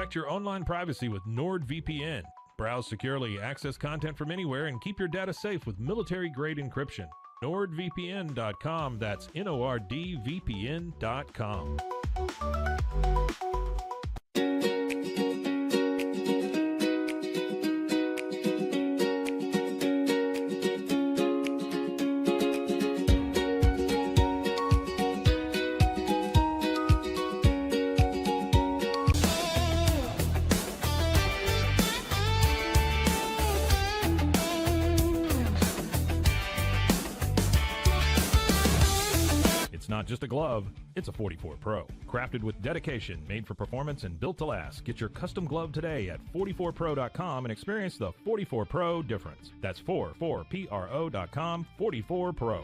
Protect your online privacy with NordVPN. Browse securely, access content from anywhere, and keep your data safe with military-grade encryption. NordVPN.com. That's NORDVPN.com. Not just a glove, it's a 44 Pro. Crafted with dedication, made for performance, and built to last. Get your custom glove today at 44pro.com and experience the 44 Pro difference. That's 44pro.com, 44 Pro.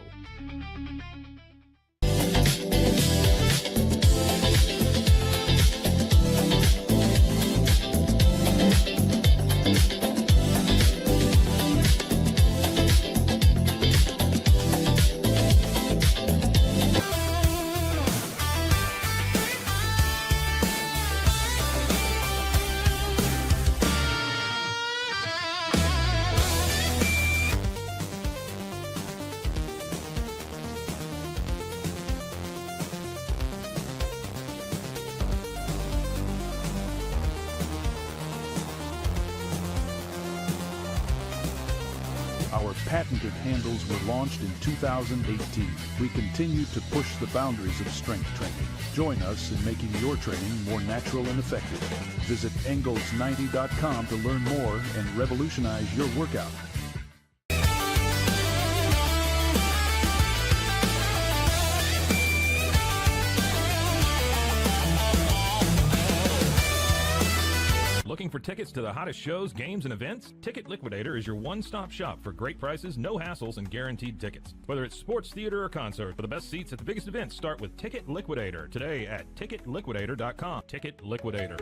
Patented handles were launched in 2018. We continue to push the boundaries of strength training. Join us in making your training more natural and effective. Visit Engels90.com to learn more and revolutionize your workout. Looking for tickets to the hottest shows, games, and events? Ticket Liquidator is your one-stop shop for great prices, no hassles, and guaranteed tickets. Whether it's sports, theater, or concert, for the best seats at the biggest events, start with Ticket Liquidator today at ticketliquidator.com. Ticket Liquidator.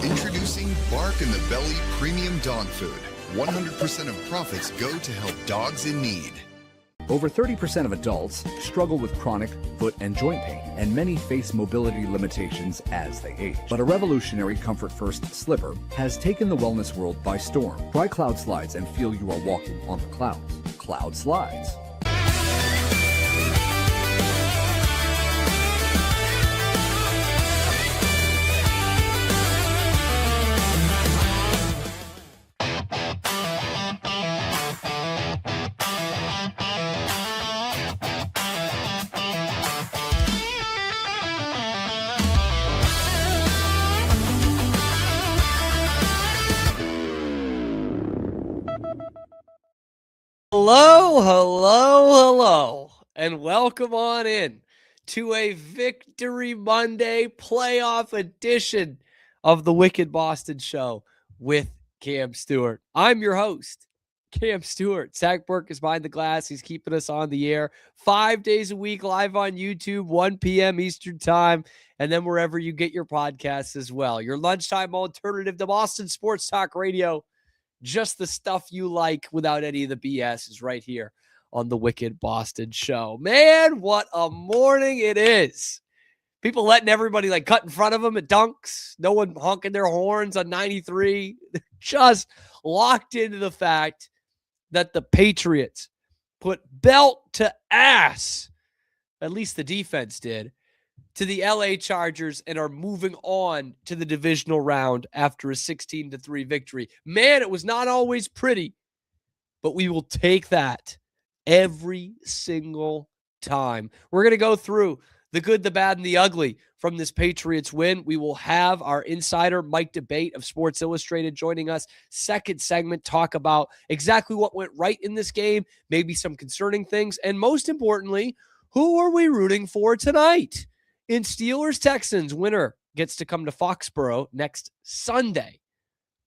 Introducing Bark in the Belly Premium Dog Food. 100% of profits go to help dogs in need. Over 30% of adults struggle with chronic foot and joint pain, and many face mobility limitations as they age. But a revolutionary Comfort First slipper has taken the wellness world by storm. Try Cloud Slides and feel you are walking on the clouds. Cloud Slides. Hello, and welcome on in to a Victory Monday playoff edition of the Wicked Boston Show with Cam Stewart. I'm your host, Cam Stewart. Zach Burke is behind the glass. He's keeping us on the air 5 days a week, live on YouTube, 1 p.m. Eastern time, and then wherever you get your podcasts as well. Your lunchtime alternative to Boston Sports Talk Radio. Just the stuff you like without any of the BS is right here on the Wicked Boston Show. Man, what a morning it is. People letting everybody like cut in front of them at dunks. No one honking their horns on 93. Just locked into the fact that the Patriots put belt to ass, at least the defense did, to the LA Chargers and are moving on to the divisional round after a 16-3 victory. Man, it was not always pretty, but we will take that every single time. We're going to go through the good, the bad, and the ugly from this Patriots win. We will have our insider, Mike Debate of Sports Illustrated, joining us. Second segment, talk about exactly what went right in this game, maybe some concerning things, and most importantly, who are we rooting for tonight? In Steelers-Texans, winner gets to come to Foxborough next Sunday.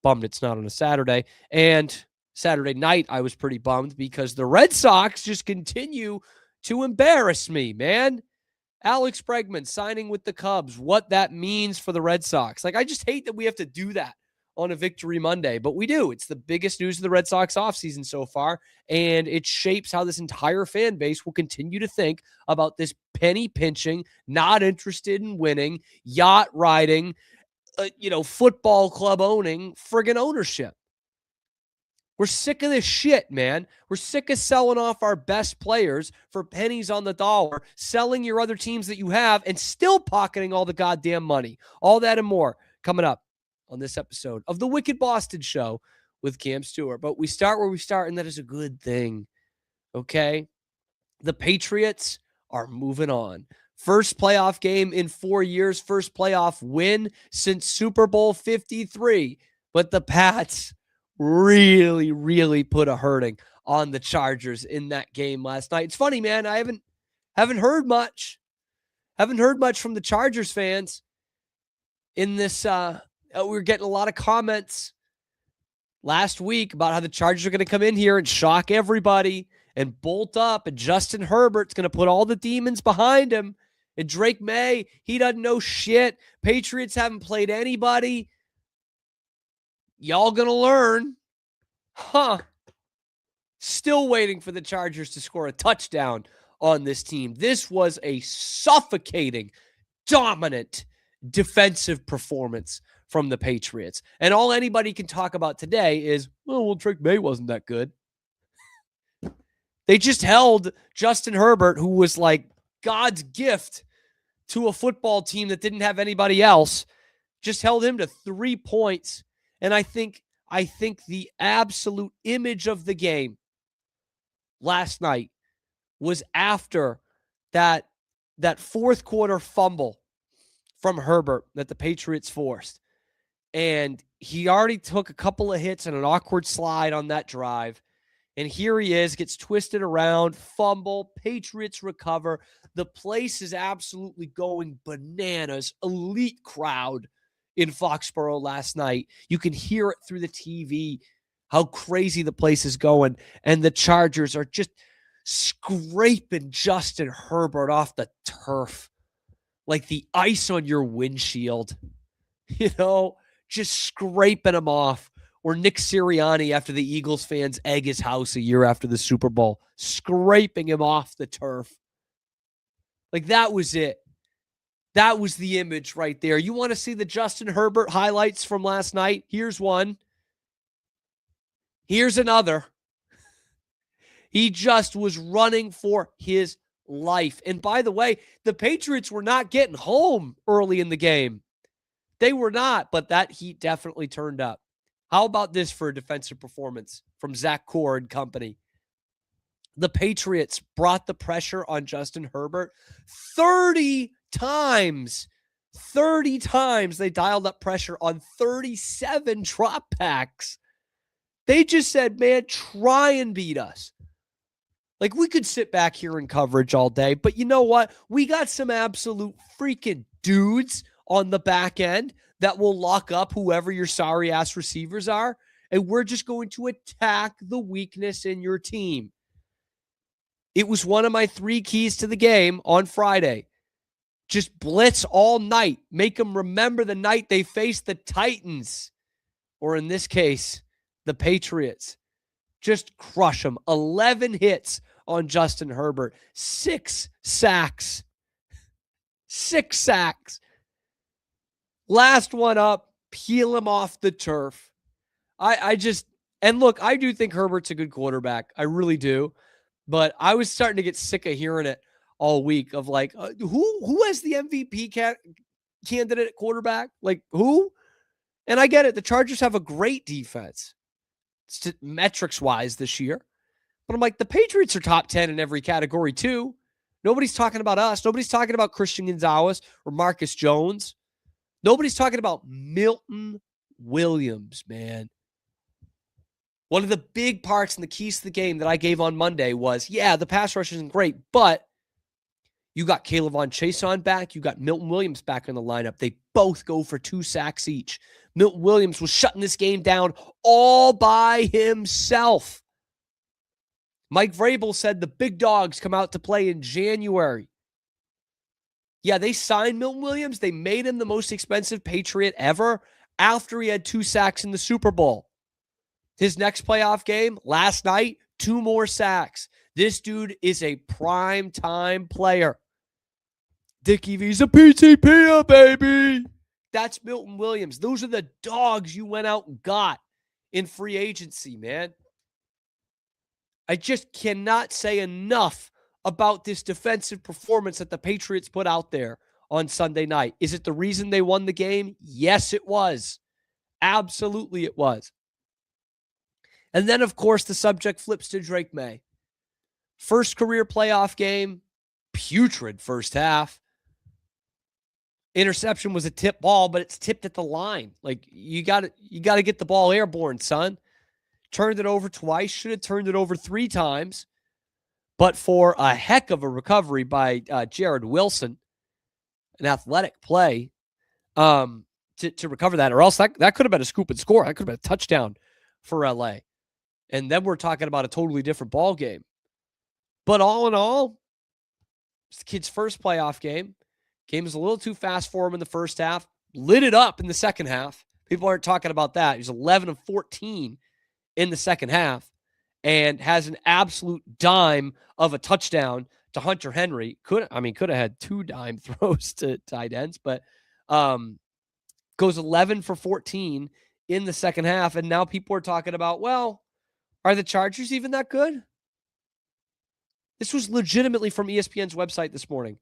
Bummed it's not on a Saturday. And Saturday night, I was pretty bummed because the Red Sox just continue to embarrass me, man. Alex Bregman signing with the Cubs, what that means for the Red Sox. Like, I just hate that we have to do that on a Victory Monday, but we do. It's the biggest news of the Red Sox offseason so far, and it shapes how this entire fan base will continue to think about this penny pinching, not interested in winning, yacht riding, football club owning friggin' ownership. We're sick of this shit, man. We're sick of selling off our best players for pennies on the dollar, selling your other teams that you have, and still pocketing all the goddamn money. All that and more coming up on this episode of the Wicked Boston Show with Cam Stewart. But we start where we start, and that is a good thing, okay? The Patriots are moving on. First playoff game in 4 years, first playoff win since Super Bowl 53. But the Pats really, really put a hurting on the Chargers in that game last night. It's funny, man. I haven't heard much. Haven't heard much from the Chargers fans in this. We were getting a lot of comments last week about how the Chargers are going to come in here and shock everybody and bolt up, and Justin Herbert's going to put all the demons behind him. And Drake Maye, he doesn't know shit. Patriots haven't played anybody. Y'all gonna learn. Still waiting for the Chargers to score a touchdown on this team. This was a suffocating, dominant defensive performance from the Patriots. And all anybody can talk about today is, well, Drake Maye wasn't that good. They just held Justin Herbert, who was like God's gift to a football team that didn't have anybody else, just held him to 3 points. And I think the absolute image of the game last night was after that fourth quarter fumble from Herbert that the Patriots forced. And he already took a couple of hits and an awkward slide on that drive. And here he is, gets twisted around, fumble, Patriots recover. The place is absolutely going bananas. Elite crowd in Foxborough last night. You can hear it through the TV, how crazy the place is going. And the Chargers are just scraping Justin Herbert off the turf like the ice on your windshield. Just scraping him off. Or Nick Sirianni after the Eagles fans egg his house a year after the Super Bowl, scraping him off the turf. Like, that was it. That was the image right there. You want to see the Justin Herbert highlights from last night? Here's one. Here's another. He just was running for his life. And by the way, the Patriots were not getting home early in the game. They were not, but that heat definitely turned up. How about this for a defensive performance from Zach Core and company? The Patriots brought the pressure on Justin Herbert 30 times. 30 times they dialed up pressure on 37 dropbacks. They just said, man, try and beat us. Like, we could sit back here in coverage all day, but you know what? We got some absolute freaking dudes on the back end that will lock up whoever your sorry-ass receivers are, and we're just going to attack the weakness in your team. It was one of my 3 keys to the game on Friday. Just blitz all night. Make them remember the night they faced the Titans, or in this case, the Patriots. Just crush them. 11 hits on Justin Herbert. 6 sacks. 6 sacks. Last one up, peel him off the turf. And look, I do think Herbert's a good quarterback. I really do. But I was starting to get sick of hearing it all week of like, who has the MVP candidate at quarterback? Like, who? And I get it. The Chargers have a great defense metrics-wise this year. But I'm like, the Patriots are top 10 in every category too. Nobody's talking about us. Nobody's talking about Christian Gonzalez or Marcus Jones. Nobody's talking about Milton Williams, man. One of the big parts and the keys to the game that I gave on Monday was, yeah, the pass rush isn't great, but you got Kayvon Chaisson back. You got Milton Williams back in the lineup. They both go for 2 sacks each. Milton Williams was shutting this game down all by himself. Mike Vrabel said the big dogs come out to play in January. Yeah, they signed Milton Williams. They made him the most expensive Patriot ever after he had 2 sacks in the Super Bowl. His next playoff game, last night, 2 more sacks. This dude is a prime time player. Dickie V's a PTP, baby. That's Milton Williams. Those are the dogs you went out and got in free agency, man. I just cannot say enough about this defensive performance that the Patriots put out there on Sunday night. Is it the reason they won the game? Yes, it was. Absolutely, it was. And then, of course, the subject flips to Drake Maye. First career playoff game, putrid first half. Interception was a tip ball, but it's tipped at the line. Like, you got to get the ball airborne, son. Turned it over twice, should have turned it over 3 times. But for a heck of a recovery by Jared Wilson, an athletic play to recover that, or else that could have been a scoop and score. That could have been a touchdown for LA. And then we're talking about a totally different ball game. But all in all, it's the kid's first playoff game. Game was a little too fast for him in the first half. Lit it up in the second half. People aren't talking about that. He was 11 of 14 in the second half and has an absolute dime of a touchdown to Hunter Henry. Could have had 2 dime throws to tight ends, but goes 11 for 14 in the second half. And now people are talking about, well, are the Chargers even that good? This was legitimately from ESPN's website this morning.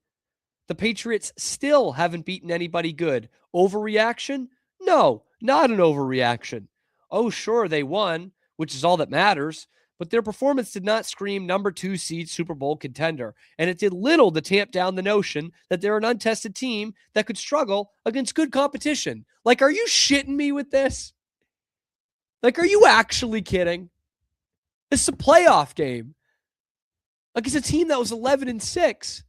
The Patriots still haven't beaten anybody good. Overreaction? No, not an overreaction. Oh, sure, they won, which is all that matters, but their performance did not scream number 2 seed Super Bowl contender, and it did little to tamp down the notion that they're an untested team that could struggle against good competition. Like, are you shitting me with this? Like, are you actually kidding? This is a playoff game. Like, it's a team that was 11-6.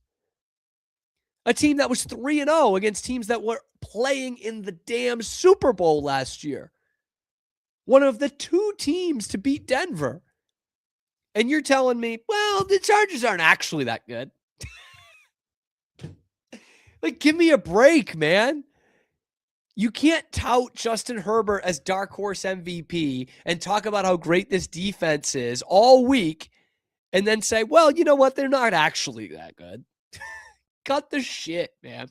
A team that was 3-0 against teams that were playing in the damn Super Bowl last year. One of the 2 teams to beat Denver. And you're telling me, well, the Chargers aren't actually that good. Like, give me a break, man. You can't tout Justin Herbert as dark horse MVP and talk about how great this defense is all week and then say, well, you know what? They're not actually that good. Cut the shit, man.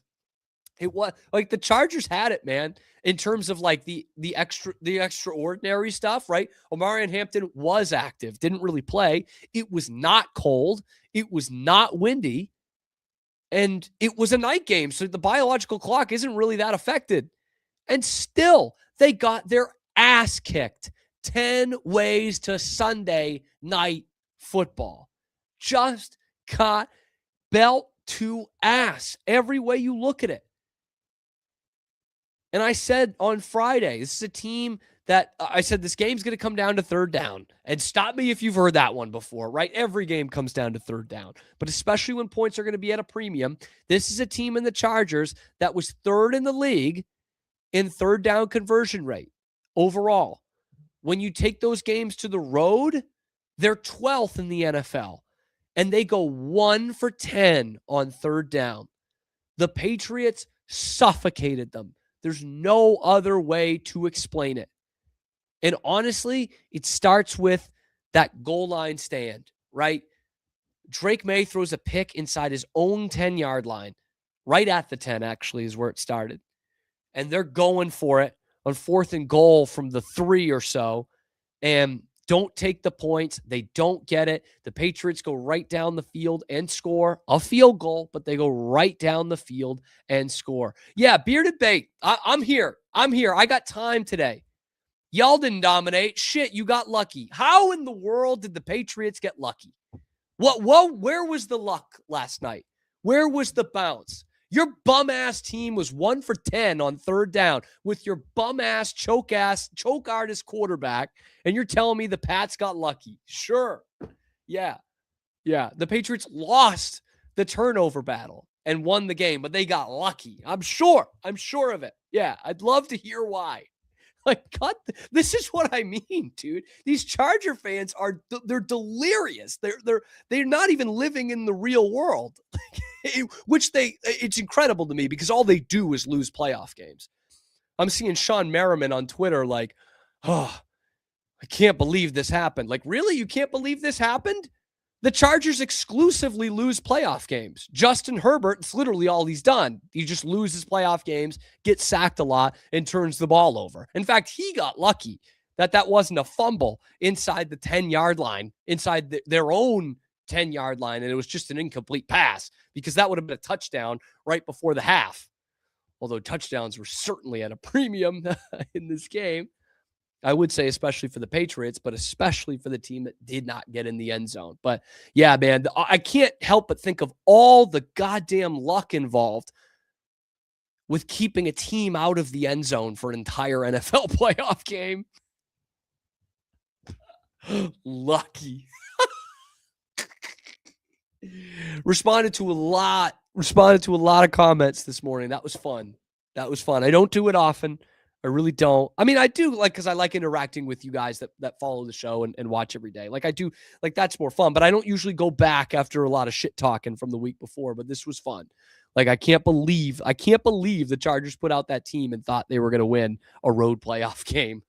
It was like the Chargers had it, man, in terms of like the extraordinary stuff, right? Omarion Hampton was active, didn't really play. It was not cold. It was not windy. And it was a night game, so the biological clock isn't really that affected. And still, they got their ass kicked. 10 ways to Sunday night football. Just got belt to ass every way you look at it. And I said on Friday, this is a team that I said this game's going to come down to third down. And stop me if you've heard that one before, right? Every game comes down to third down. But especially when points are going to be at a premium, this is a team in the Chargers that was 3rd in the league in third down conversion rate overall. When you take those games to the road, they're 12th in the NFL. And they go 1 for 10 on third down. The Patriots suffocated them. There's no other way to explain it. And honestly, it starts with that goal line stand, right? Drake Maye throws a pick inside his own 10-yard line. Right at the 10, actually, is where it started. And they're going for it on 4th and goal from the 3 or so. And don't take the points. They don't get it. The Patriots go right down the field and score a field goal, but they go right down the field and score. Yeah, bearded bait. I'm here. I got time today. Y'all didn't dominate. Shit, you got lucky. How in the world did the Patriots get lucky? Where was the luck last night? Where was the bounce? Your bum-ass team was 1 for 10 on third down with your bum-ass, choke artist quarterback, and you're telling me the Pats got lucky. Sure. Yeah. The Patriots lost the turnover battle and won the game, but they got lucky. I'm sure of it. Yeah, I'd love to hear why. Like, God, this is what I mean, dude. These Charger fans they're delirious. They're not even living in the real world, it's incredible to me because all they do is lose playoff games. I'm seeing Sean Merriman on Twitter like, oh, I can't believe this happened. Like, really? You can't believe this happened? The Chargers exclusively lose playoff games. Justin Herbert, it's literally all he's done. He just loses playoff games, gets sacked a lot, and turns the ball over. In fact, he got lucky that wasn't a fumble inside the 10-yard line, inside their own 10-yard line, and it was just an incomplete pass because that would have been a touchdown right before the half. Although touchdowns were certainly at a premium in this game. I would say especially for the Patriots, but especially for the team that did not get in the end zone. But yeah, man, I can't help but think of all the goddamn luck involved with keeping a team out of the end zone for an entire NFL playoff game. Lucky. Responded to a lot of comments this morning. That was fun. I don't do it often. I really don't. I mean, I do because I like interacting with you guys that follow the show and watch every day. Like I do, like that's more fun, but I don't usually go back after a lot of shit talking from the week before, but this was fun. Like I can't believe the Chargers put out that team and thought they were going to win a road playoff game.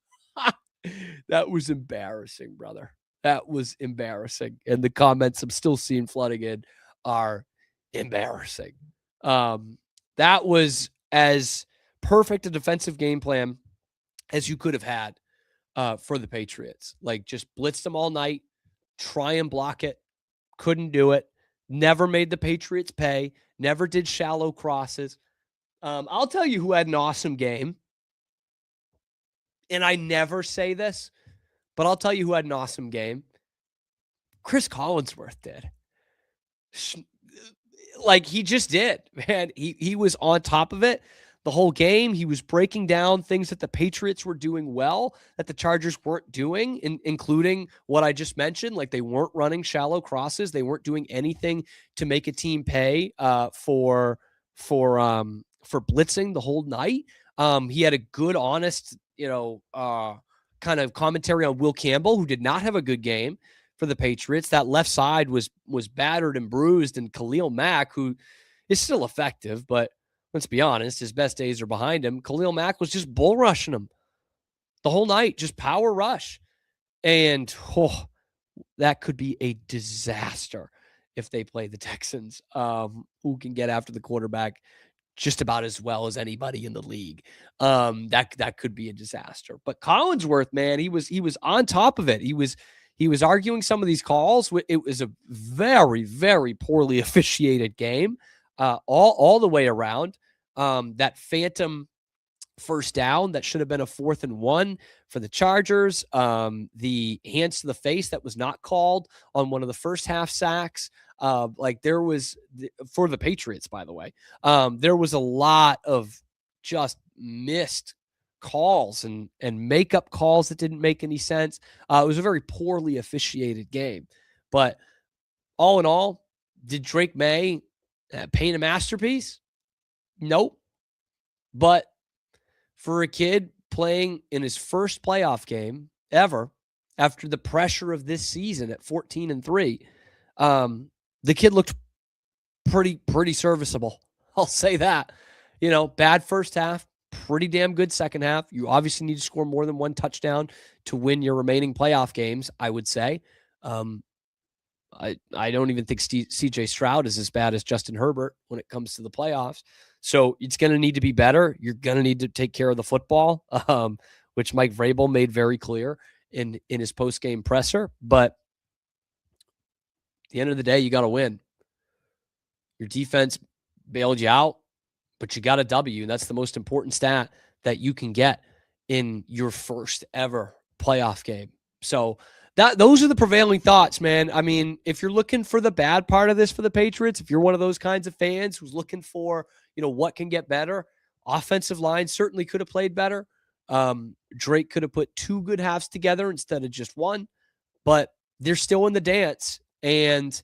That was embarrassing, brother. That was embarrassing. And the comments I'm still seeing flooding in are embarrassing. That was as perfect a defensive game plan as you could have had for the Patriots. Like just blitzed them all night, try and block it. Couldn't do it. Never made the Patriots pay. Never did shallow crosses. I'll tell you who had an awesome game. And I never say this, but I'll tell you who had an awesome game. Chris Collinsworth did. Like he just did, man. He was on top of it. The whole game, he was breaking down things that the Patriots were doing well that the Chargers weren't doing, including what I just mentioned. Like they weren't running shallow crosses. They weren't doing anything to make a team pay for blitzing the whole night. He had a good, honest, kind of commentary on Will Campbell, who did not have a good game for the Patriots. That left side was battered and bruised, and Khalil Mack, who is still effective, but let's be honest, his best days are behind him. Khalil Mack was just bull rushing him the whole night, just power rush. And that could be a disaster if they play the Texans, who can get after the quarterback just about as well as anybody in the league. That could be a disaster. But Collinsworth, man, he was on top of it. He was arguing some of these calls. It was a very, very poorly officiated game. All the way around. That phantom first down that should have been a 4th and 1 for the Chargers. The hands to the face that was not called on one of the first half sacks. There was for the Patriots, by the way. There was a lot of just missed calls and makeup calls that didn't make any sense. It was a very poorly officiated game. But all in all, did Drake Maye paint a masterpiece? Nope. But for a kid playing in his first playoff game ever, after the pressure of this season at 14-3, the kid looked pretty serviceable. I'll say that. Bad first half, pretty damn good second half. You obviously need to score more than one touchdown to win your remaining playoff games, I would say. I don't even think CJ Stroud is as bad as Justin Herbert when it comes to the playoffs. So it's going to need to be better. You're going to need to take care of the football, which Mike Vrabel made very clear. in his post-game presser. But at the end of the day, you got to win. Your defense bailed you out, but you got a W. And that's the most important stat that you can get in your first ever playoff game. So those are the prevailing thoughts, man. I mean, if you're looking for the bad part of this for the Patriots, if you're one of those kinds of fans who's looking for, what can get better, offensive line certainly could have played better. Drake could have put 2 good halves together instead of just one, but they're still in the dance. And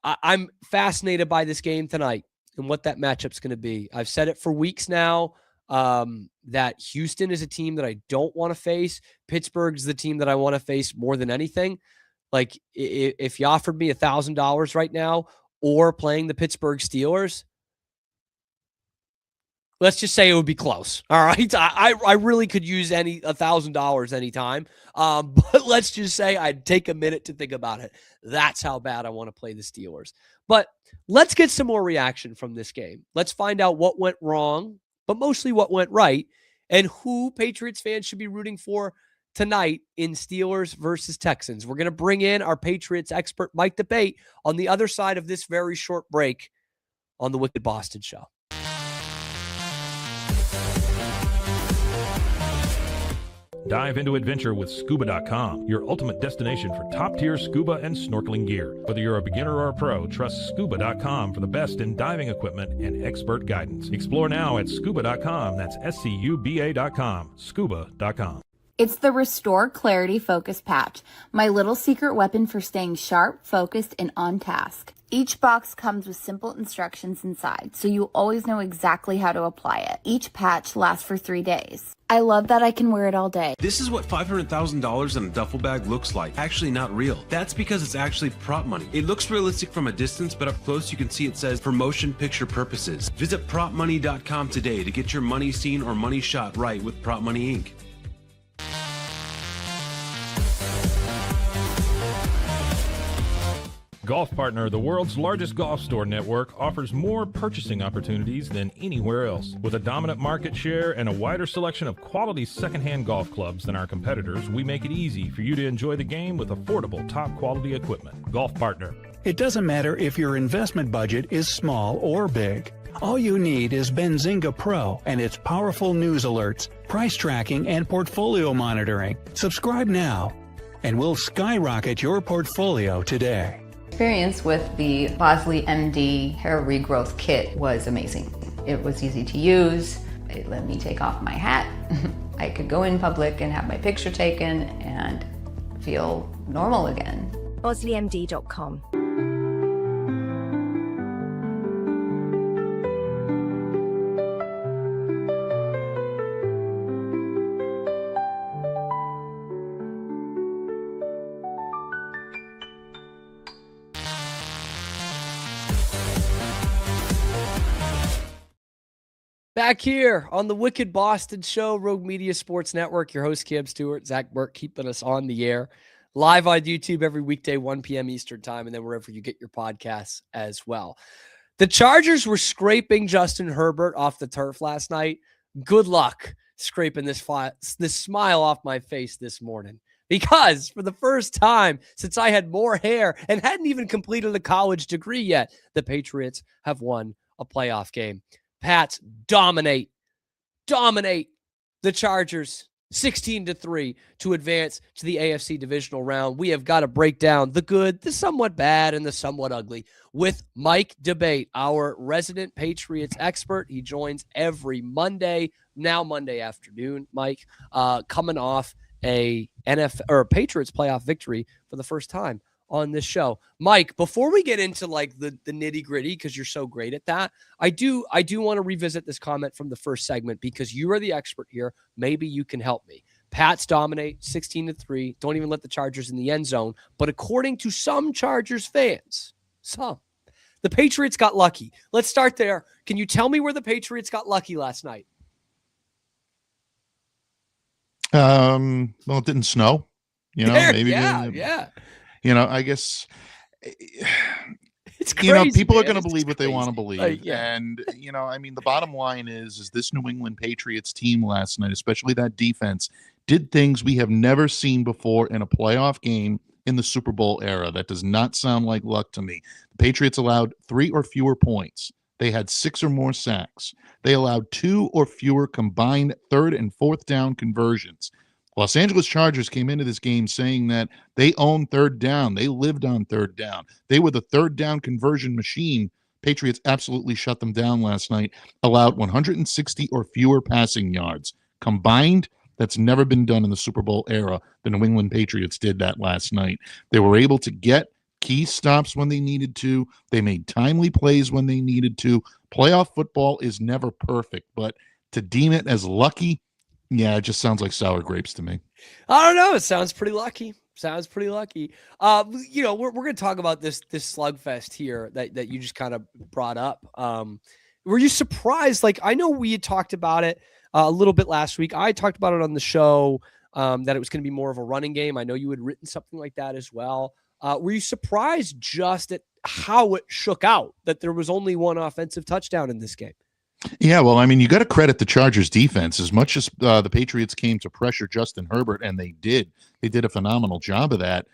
I'm fascinated by this game tonight and what that matchup's going to be. I've said it for weeks now, that Houston is a team that I don't want to face. Pittsburgh's the team that I want to face more than anything. Like, if you offered me $1,000 right now or playing the Pittsburgh Steelers, let's just say it would be close. All right. I really could use $1,000 anytime. But let's just say I'd take a minute to think about it. That's how bad I want to play the Steelers. But let's get some more reaction from this game. Let's find out what went wrong, but mostly what went right, and who Patriots fans should be rooting for tonight in Steelers versus Texans. We're going to bring in our Patriots expert, Mike Debate, on the other side of this very short break on the Wicked Boston Show. Dive into adventure with Scuba.com, your ultimate destination for top-tier scuba and snorkeling gear. Whether you're a beginner or a pro, trust Scuba.com for the best in diving equipment and expert guidance. Explore now at Scuba.com. That's SCUBA.com. Scuba.com. It's the Restore Clarity Focus Patch, my little secret weapon for staying sharp, focused, and on task. Each box comes with simple instructions inside, so you always know exactly how to apply it. Each patch lasts for 3 days. I love that I can wear it all day. This is what $500,000 in a duffel bag looks like. Actually not real. That's because it's actually prop money. It looks realistic from a distance, but up close you can see it says for motion picture purposes. Visit propmoney.com today to get your money seen or money shot right with Prop Money Inc. Golf Partner, the world's largest golf store network, offers more purchasing opportunities than anywhere else. With a dominant market share and a wider selection of quality secondhand golf clubs than our competitors, we make it easy for you to enjoy the game with affordable, top-quality equipment. Golf Partner. It doesn't matter if your investment budget is small or big. All you need is Benzinga Pro and its powerful news alerts, price tracking, and portfolio monitoring. Subscribe now, and we'll skyrocket your portfolio today. Experience with the Bosley MD hair regrowth kit was amazing. It was easy to use. It let me take off my hat. I could go in public and have my picture taken and feel normal again. BosleyMD.com. Back here on the Wicked Boston Show, Rogue Media Sports Network, your host, Cam Stewart, Zach Burke, keeping us on the air. Live on YouTube every weekday, 1 p.m. Eastern time, and then wherever you get your podcasts as well. The Chargers were scraping Justin Herbert off the turf last night. Good luck scraping this smile off my face this morning. Because for the first time since I had more hair and hadn't even completed a college degree yet, the Patriots have won a playoff game. Pats dominate the Chargers 16-3 to advance to the AFC Divisional Round. We have got to break down the good, the somewhat bad, and the somewhat ugly with Mike Debate, our resident Patriots expert. He joins every Monday, now Monday afternoon, Mike, coming off a Patriots playoff victory for the first time on this show. Mike, before we get into like the nitty gritty, because you're so great at that, I do want to revisit this comment from the first segment because you are the expert here. Maybe you can help me. Pats dominate 16-3. Don't even let the Chargers in the end zone. But according to some Chargers fans, the Patriots got lucky. Let's start there. Can you tell me where the Patriots got lucky last night? Well, it didn't snow. Maybe. Yeah. I guess it's crazy. People are going to believe what they want to believe. And, the bottom line is this New England Patriots team last night, especially that defense, did things we have never seen before in a playoff game in the Super Bowl era. That does not sound like luck to me. The Patriots allowed 3 or fewer points. They had 6 or more sacks. They allowed 2 or fewer combined third and fourth down conversions. Los Angeles Chargers came into this game saying that they own third down. They lived on third down. They were the third down conversion machine. Patriots absolutely shut them down last night, allowed 160 or fewer passing yards. Combined, that's never been done in the Super Bowl era. The New England Patriots did that last night. They were able to get key stops when they needed to. They made timely plays when they needed to. Playoff football is never perfect, but to deem it as lucky, yeah, it just sounds like sour grapes to me. I don't know. It sounds pretty lucky. Sounds pretty lucky. We're going to talk about this slugfest here that you just kind of brought up. Were you surprised? Like, I know we had talked about it a little bit last week. I talked about it on the show that it was going to be more of a running game. I know you had written something like that as well. Were you surprised just at how it shook out, that there was only one offensive touchdown in this game? Yeah, well, I mean, you got to credit the Chargers defense. As much as the Patriots came to pressure Justin Herbert, and they did a phenomenal job of that.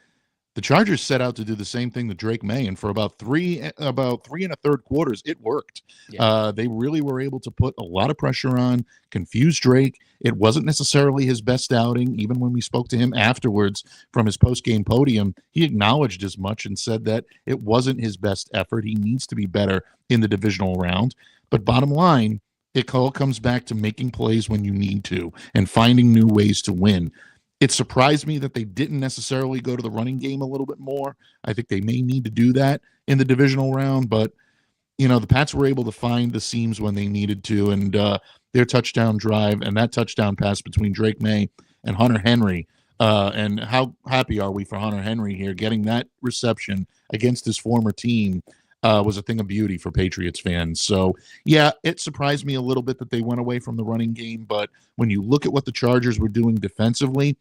The Chargers set out to do the same thing to Drake Maye, and for about three and a third quarters, it worked. Yeah. They really were able to put a lot of pressure on, confuse Drake. It wasn't necessarily his best outing. Even when we spoke to him afterwards from his post-game podium, he acknowledged as much and said that it wasn't his best effort. He needs to be better in the divisional round. But bottom line, it all comes back to making plays when you need to and finding new ways to win. It surprised me that they didn't necessarily go to the running game a little bit more. I think they may need to do that in the divisional round, but the Pats were able to find the seams when they needed to, and their touchdown drive and that touchdown pass between Drake Maye and Hunter Henry. And how happy are we for Hunter Henry here getting that reception against his former team was a thing of beauty for Patriots fans. So, yeah, it surprised me a little bit that they went away from the running game, but when you look at what the Chargers were doing defensively,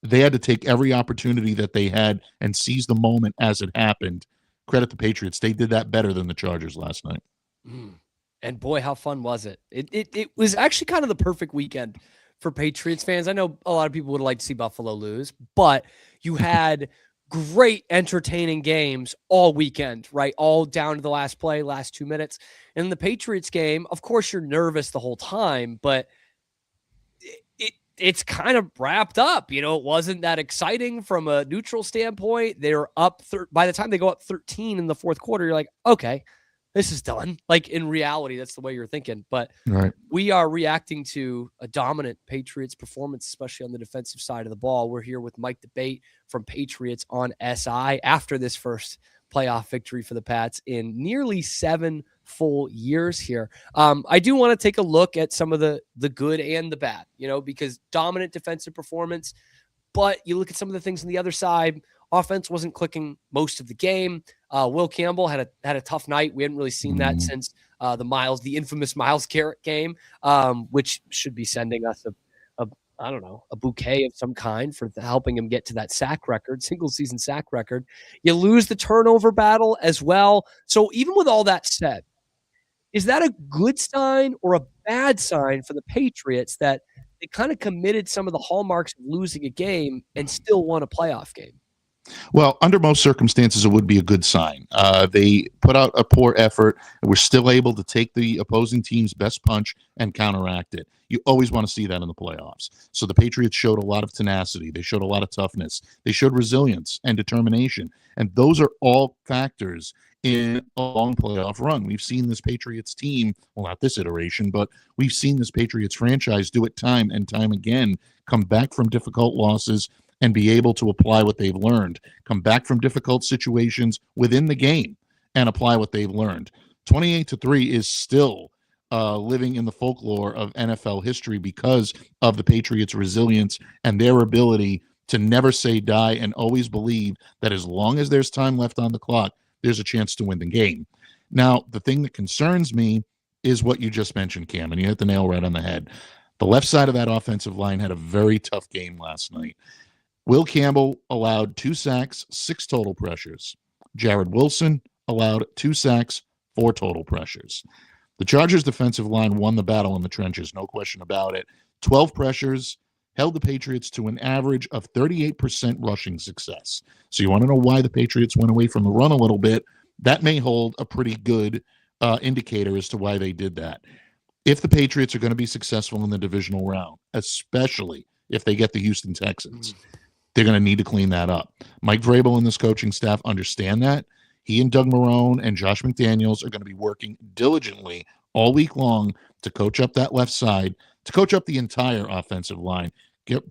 they had to take every opportunity that they had and seize the moment as it happened. Credit the Patriots. They did that better than the Chargers last night. And boy, how fun was it? It was actually kind of the perfect weekend for Patriots fans. I know a lot of people would like to see Buffalo lose, but you had great entertaining games all weekend, right? All down to the last play, last 2 minutes. And in the Patriots game, of course, you're nervous the whole time, but it's kind of wrapped up. It wasn't that exciting from a neutral standpoint. They were up. By the time they go up 13 in the fourth quarter, you're like, okay, this is done. Like, in reality, that's the way you're thinking. But right. We are reacting to a dominant Patriots performance, especially on the defensive side of the ball. We're here with Mike Debate from Patriots on SI after this first playoff victory for the Pats in nearly 7 full years here. I do want to take a look at some of the good and the bad, because dominant defensive performance, but you look at some of the things on the other side. Offense wasn't clicking most of the game. Will Campbell had a tough night. We hadn't really seen that since the infamous Myles Garrett game, which should be sending us a bouquet of some kind for helping him get to that single season sack record. You lose the turnover battle as well. So even with all that said, is that a good sign or a bad sign for the Patriots that they kind of committed some of the hallmarks of losing a game and still won a playoff game? Well, under most circumstances, it would be a good sign. They put out a poor effort, and we're still able to take the opposing team's best punch and counteract it. You always want to see that in the playoffs. So the Patriots showed a lot of tenacity. They showed a lot of toughness. They showed resilience and determination. And those are all factors in a long playoff run. We've seen this Patriots team, well, not this iteration, but we've seen this Patriots franchise do it time and time again, come back from difficult losses and be able to apply what they've learned, come back from difficult situations within the game and apply what they've learned. 28-3 is still living in the folklore of NFL history because of the Patriots' resilience and their ability to never say die and always believe that as long as there's time left on the clock, there's a chance to win the game. Now, the thing that concerns me is what you just mentioned, Cam, and you hit the nail right on the head. The left side of that offensive line had a very tough game last night. Will Campbell allowed 2 sacks, 6 total pressures. Jared Wilson allowed 2 sacks, 4 total pressures. The Chargers defensive line won the battle in the trenches, no question about it. 12 pressures, held the Patriots to an average of 38% rushing success. So you want to know why the Patriots went away from the run a little bit? That may hold a pretty good indicator as to why they did that. If the Patriots are going to be successful in the divisional round, especially if they get the Houston Texans, they're going to need to clean that up. Mike Vrabel and this coaching staff understand that. He and Doug Marrone and Josh McDaniels are going to be working diligently all week long to coach up that left side, to coach up the entire offensive line.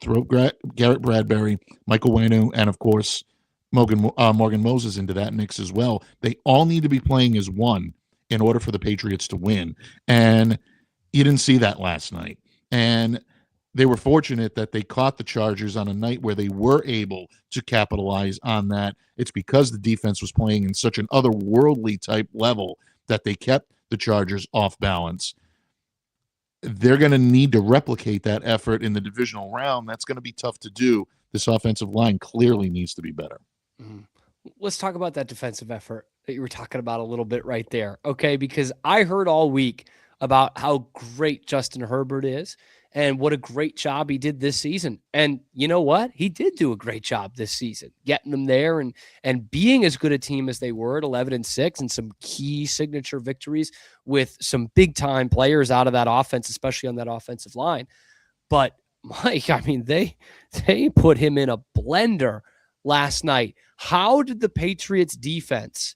Throw Garrett Bradbury, Michael Wenu, and, of course, Morgan Moses into that mix as well. They all need to be playing as one in order for the Patriots to win. And you didn't see that last night. And they were fortunate that they caught the Chargers on a night where they were able to capitalize on that. It's because the defense was playing in such an otherworldly type level that they kept the Chargers off balance. They're going to need to replicate that effort in the divisional round. That's going to be tough to do. This offensive line clearly needs to be better. Let's talk about that defensive effort that you were talking about a little bit right there. Okay, because I heard all week about how great Justin Herbert is and what a great job he did this season. And you know what? He did do a great job this season, getting them there and being as good a team as they were at 11-6 and some key signature victories with some big time players out of that offense, especially on that offensive line. But Mike, I mean, they put him in a blender last night. How did the Patriots defense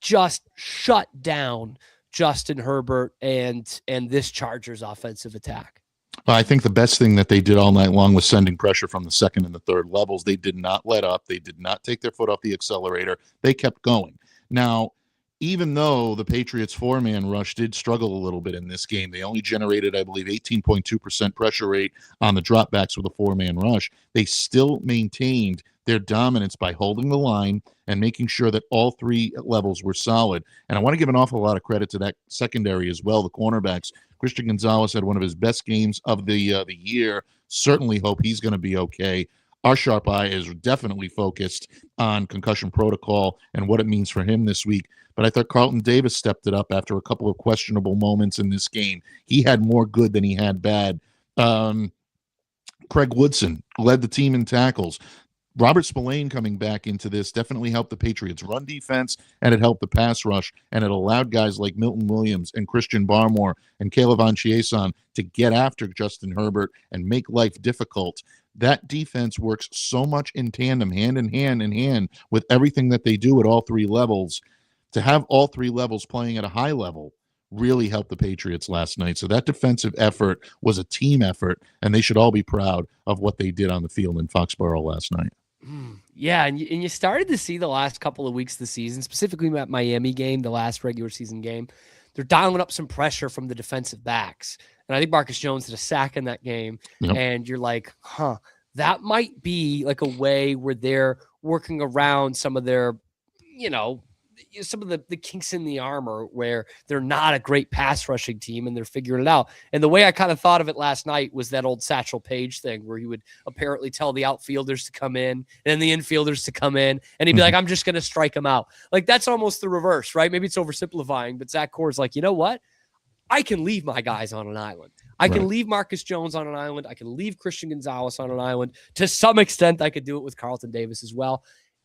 just shut down Justin Herbert and this Chargers offensive attack? I think the best thing that they did all night long was sending pressure from the second and the third levels. They did not let up. They did not take their foot off the accelerator. They kept going. Now, even though the Patriots four-man rush did struggle a little bit in this game, they only generated, I believe, 18.2% pressure rate on the dropbacks with a four-man rush. They still maintained their dominance by holding the line and making sure that all three levels were solid. And I want to give an awful lot of credit to that secondary as well, the cornerbacks. Christian Gonzalez had one of his best games of the year. Certainly hope he's going to be okay. Our sharp eye is definitely focused on concussion protocol and what it means for him this week. But I thought Carlton Davis stepped it up after a couple of questionable moments in this game. He had more good than he had bad. Craig Woodson led the team in tackles. Robert Spillane coming back into this definitely helped the Patriots' run defense, and it helped the pass rush, and it allowed guys like Milton Williams and Christian Barmore and Caleb Von Chiason to get after Justin Herbert and make life difficult. That defense works so much in tandem, hand in hand with everything that they do at all three levels. To have all three levels playing at a high level really helped the Patriots last night. So that defensive effort was a team effort, and they should all be proud of what they did on the field in Foxborough last night. Yeah, and you started to see the last couple of weeks of the season, specifically that Miami game, the last regular season game, they're dialing up some pressure from the defensive backs. And I think Marcus Jones did a sack in that game. Yep. And you're like, that might be like a way where they're working around some of their, some of the kinks in the armor where they're not a great pass rushing team and they're figuring it out. And the way I kind of thought of it last night was that old Satchel Paige thing where he would apparently tell the outfielders to come in and the infielders to come in. And he'd be like, I'm just going to strike them out. Like that's almost the reverse, right? Maybe it's oversimplifying, but Zach Corr's like, you know what? I can leave my guys on an island. I can leave Marcus Jones on an island. I can leave Christian Gonzalez on an island. To some extent, I could do it with Carlton Davis as well.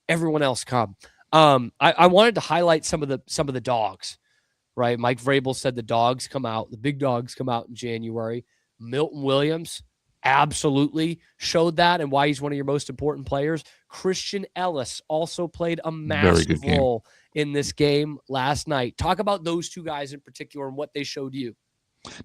Everyone else come. I wanted to highlight some of the dogs, right? Mike Vrabel said the dogs come out, the big dogs come out in January. Milton Williams absolutely showed that and why he's one of your most important players. Christian Ellis also played a massive role in this game last night. Talk about those two guys in particular and what they showed you.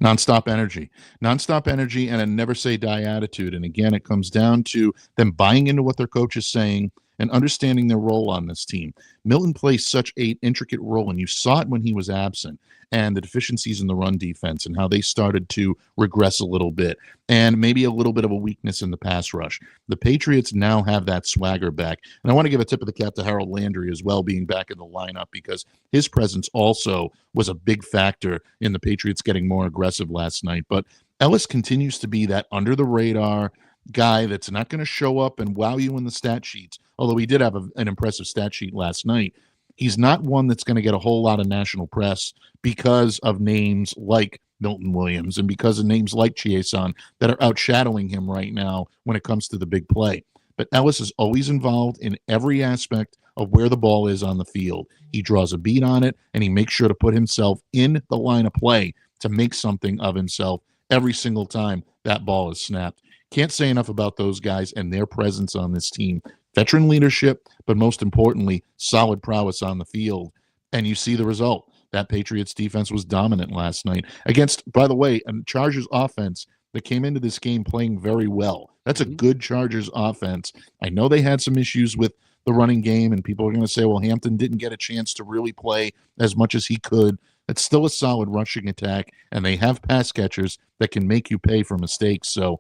Nonstop energy and a never say die attitude. And again, it comes down to them buying into what their coach is saying and understanding their role on this team. Milton plays such an intricate role, and you saw it when he was absent, and the deficiencies in the run defense and how they started to regress a little bit, and maybe a little bit of a weakness in the pass rush. The Patriots now have that swagger back. And I want to give a tip of the cap to Harold Landry as well, being back in the lineup, because his presence also was a big factor in the Patriots getting more aggressive last night. But Ellis continues to be that under-the-radar guy that's not going to show up and wow you in the stat sheets, although he did have an impressive stat sheet last night. He's not one that's going to get a whole lot of national press because of names like Milton Williams and because of names like Chiason that are outshadowing him right now when it comes to the big play. But Ellis is always involved in every aspect of where the ball is on the field. He draws a beat on it, and he makes sure to put himself in the line of play to make something of himself every single time that ball is snapped. Can't say enough about those guys and their presence on this team. Veteran leadership, but most importantly, solid prowess on the field. And you see the result. That Patriots defense was dominant last night against, by the way, a Chargers offense that came into this game playing very well. That's a good Chargers offense. I know they had some issues with the running game, and people are going to say, well, Hampton didn't get a chance to really play as much as he could. It's still a solid rushing attack, and they have pass catchers that can make you pay for mistakes. So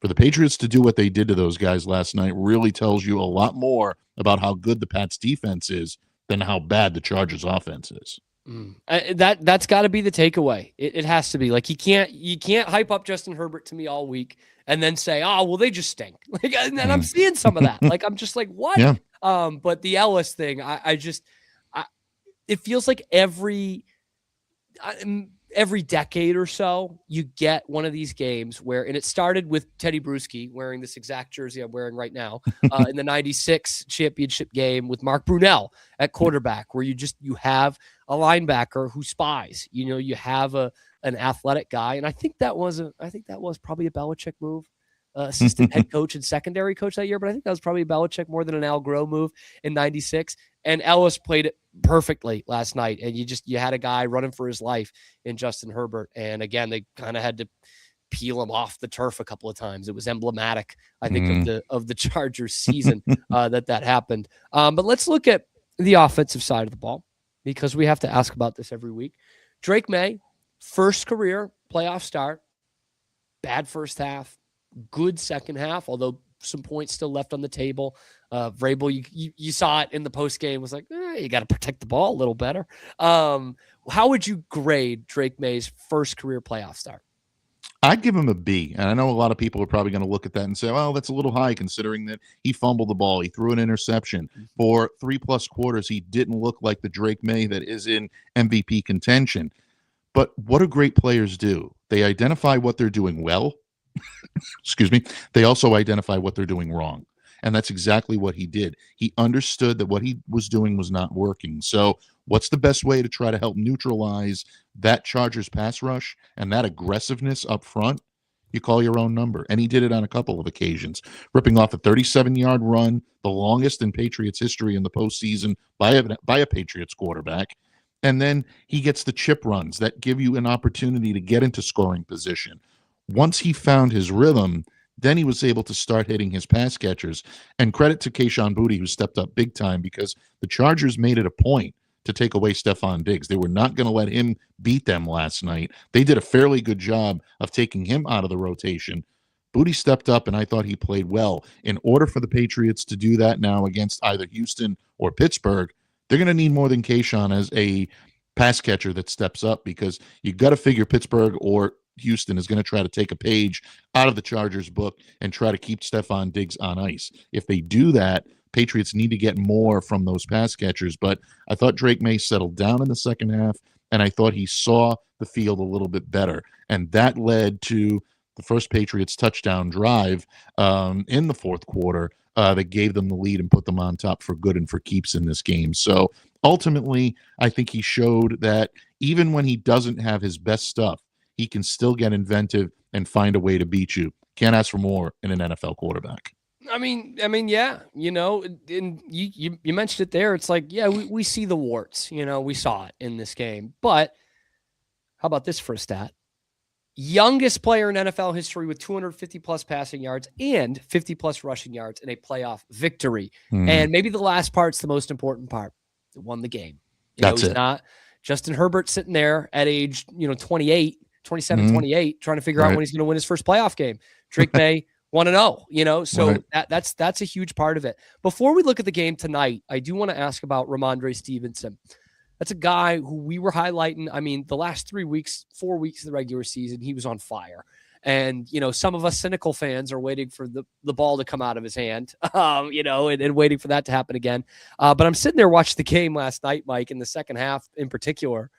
for the Patriots to do what they did to those guys last night really tells you a lot more about how good the Pats defense is than how bad the Chargers offense is. That's got to be the takeaway. It has to be. Like, you can't hype up Justin Herbert to me all week and then say, oh, well, they just stink. Like, and then I'm seeing some of that. Like, I'm just like, what? Yeah. But the Ellis thing, it feels like every decade or so, you get one of these games where, and it started with Teddy Bruschi wearing this exact jersey I'm wearing right now in the 96 championship game with Mark Brunell at quarterback, where you have a linebacker who spies, you have an athletic guy. And I think that was probably a Belichick move, assistant head coach and secondary coach that year. But I think that was probably a Belichick more than an Al Groh move in 96. And Ellis played it perfectly last night. And you had a guy running for his life in Justin Herbert. And again, they kind of had to peel him off the turf a couple of times. It was emblematic, I think, of the Chargers season that happened. But let's look at the offensive side of the ball, because we have to ask about this every week. Drake Maye, first career playoff start, bad first half, good second half, although some points still left on the table. Vrabel, you saw it in the post game, was like, you got to protect the ball a little better. How would you grade Drake Maye's first career playoff start? I'd give him a B. And I know a lot of people are probably going to look at that and say, well, that's a little high considering that he fumbled the ball. He threw an interception. For 3+ quarters, he didn't look like the Drake Maye that is in MVP contention. But what do great players do? They identify what they're doing well. Excuse me. They also identify what they're doing wrong. And that's exactly what he did. He understood that what he was doing was not working. So what's the best way to try to help neutralize that Chargers pass rush and that aggressiveness up front? You call your own number. And he did it on a couple of occasions, ripping off a 37-yard run, the longest in Patriots history in the postseason by a Patriots quarterback. And then he gets the chip runs that give you an opportunity to get into scoring position. Once he found his rhythm, then he was able to start hitting his pass catchers. And credit to Kayshon Boutte, who stepped up big time, because the Chargers made it a point to take away Stephon Diggs. They were not going to let him beat them last night. They did a fairly good job of taking him out of the rotation. Boutte stepped up, and I thought he played well. In order for the Patriots to do that now against either Houston or Pittsburgh, they're going to need more than Kayshon as a pass catcher that steps up, because you got to figure Pittsburgh or Houston is going to try to take a page out of the Chargers book and try to keep Stephon Diggs on ice. If they do that, Patriots need to get more from those pass catchers. But I thought Drake Maye settled down in the second half, and I thought he saw the field a little bit better. And that led to the first Patriots touchdown drive in the fourth quarter that gave them the lead and put them on top for good and for keeps in this game. So ultimately, I think he showed that even when he doesn't have his best stuff, he can still get inventive and find a way to beat you. Can't ask for more in an NFL quarterback. I mean, yeah, and you mentioned it there. It's like, yeah, we see the warts, we saw it in this game. But how about this for a stat? Youngest player in NFL history with 250 plus passing yards and 50 plus rushing yards in a playoff victory. And maybe the last part's the most important part. It won the game. That's it. Not Justin Herbert sitting there at age, 28, 27, 28, trying to figure out when he's going to win his first playoff game. Drake Maye 1-0, so that's a huge part of it. Before we look at the game tonight, I do want to ask about Ramondre Stevenson. That's a guy who we were highlighting. I mean, the last 4 weeks of the regular season, he was on fire. And, some of us cynical fans are waiting for the ball to come out of his hand, and waiting for that to happen again. But I'm sitting there watching the game last night, Mike, in the second half in particular.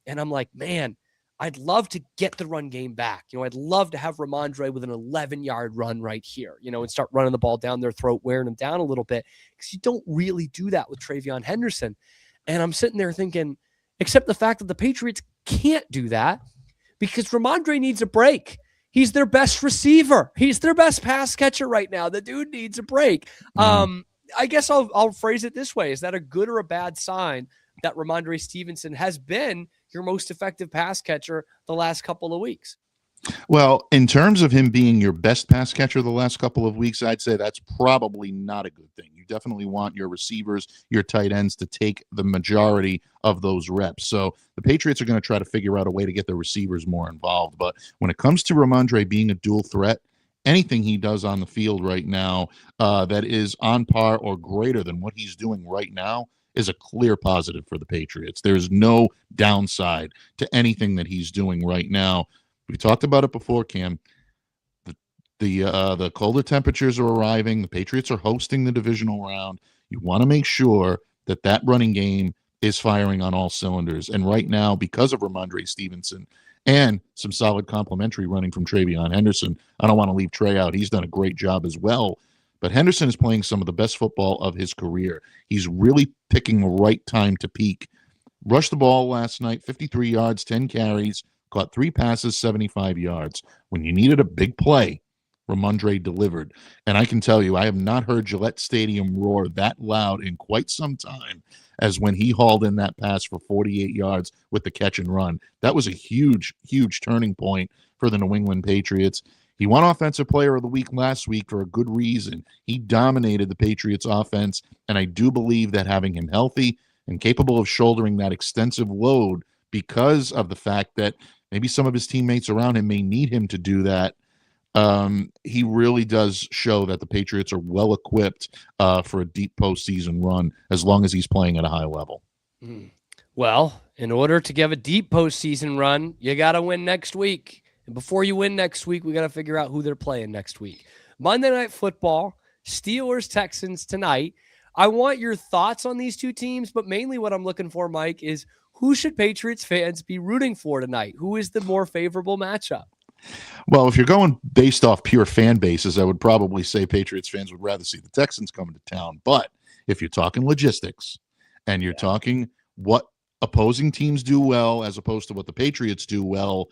And I'm like, man, I'd love to get the run game back. I'd love to have Ramondre with an 11-yard run right here, and start running the ball down their throat, wearing them down a little bit, because you don't really do that with Travion Henderson. And I'm sitting there thinking, except the fact that the Patriots can't do that because Ramondre needs a break. He's their best receiver. He's their best pass catcher right now. The dude needs a break. I guess I'll phrase it this way. Is that a good or a bad sign that Ramondre Stevenson has been your most effective pass catcher the last couple of weeks? Well, in terms of him being your best pass catcher the last couple of weeks, I'd say that's probably not a good thing. You definitely want your receivers, your tight ends to take the majority of those reps. So the Patriots are going to try to figure out a way to get the receivers more involved. But when it comes to Ramondre being a dual threat, anything he does on the field right now that is on par or greater than what he's doing right now is a clear positive for the Patriots. There's no downside to anything that he's doing right now. We talked about it before, Cam. The colder temperatures are arriving. The Patriots are hosting the divisional round. You want to make sure that that running game is firing on all cylinders. And right now, because of Ramondre Stevenson and some solid complimentary running from Travion Henderson, I don't want to leave Trey out. He's done a great job as well. But Henderson is playing some of the best football of his career. He's really picking the right time to peak. Rushed the ball last night, 53 yards, 10 carries, caught 3 passes, 75 yards. When you needed a big play, Ramondre delivered. And I can tell you, I have not heard Gillette Stadium roar that loud in quite some time as when he hauled in that pass for 48 yards with the catch and run. That was a huge, huge turning point for the New England Patriots. He won Offensive Player of the Week last week for a good reason. He dominated the Patriots offense, and I do believe that having him healthy and capable of shouldering that extensive load because of the fact that maybe some of his teammates around him may need him to do that, he really does show that the Patriots are well equipped for a deep postseason run as long as he's playing at a high level. Well, in order to give a deep postseason run, you got to win next week. And before you win next week, we got to figure out who they're playing next week. Monday Night Football, Steelers, Texans tonight. I want your thoughts on these two teams, but mainly what I'm looking for, Mike, is who should Patriots fans be rooting for tonight? Who is the more favorable matchup? Well, if you're going based off pure fan bases, I would probably say Patriots fans would rather see the Texans coming to town. But if you're talking logistics and you're talking what opposing teams do well as opposed to what the Patriots do well,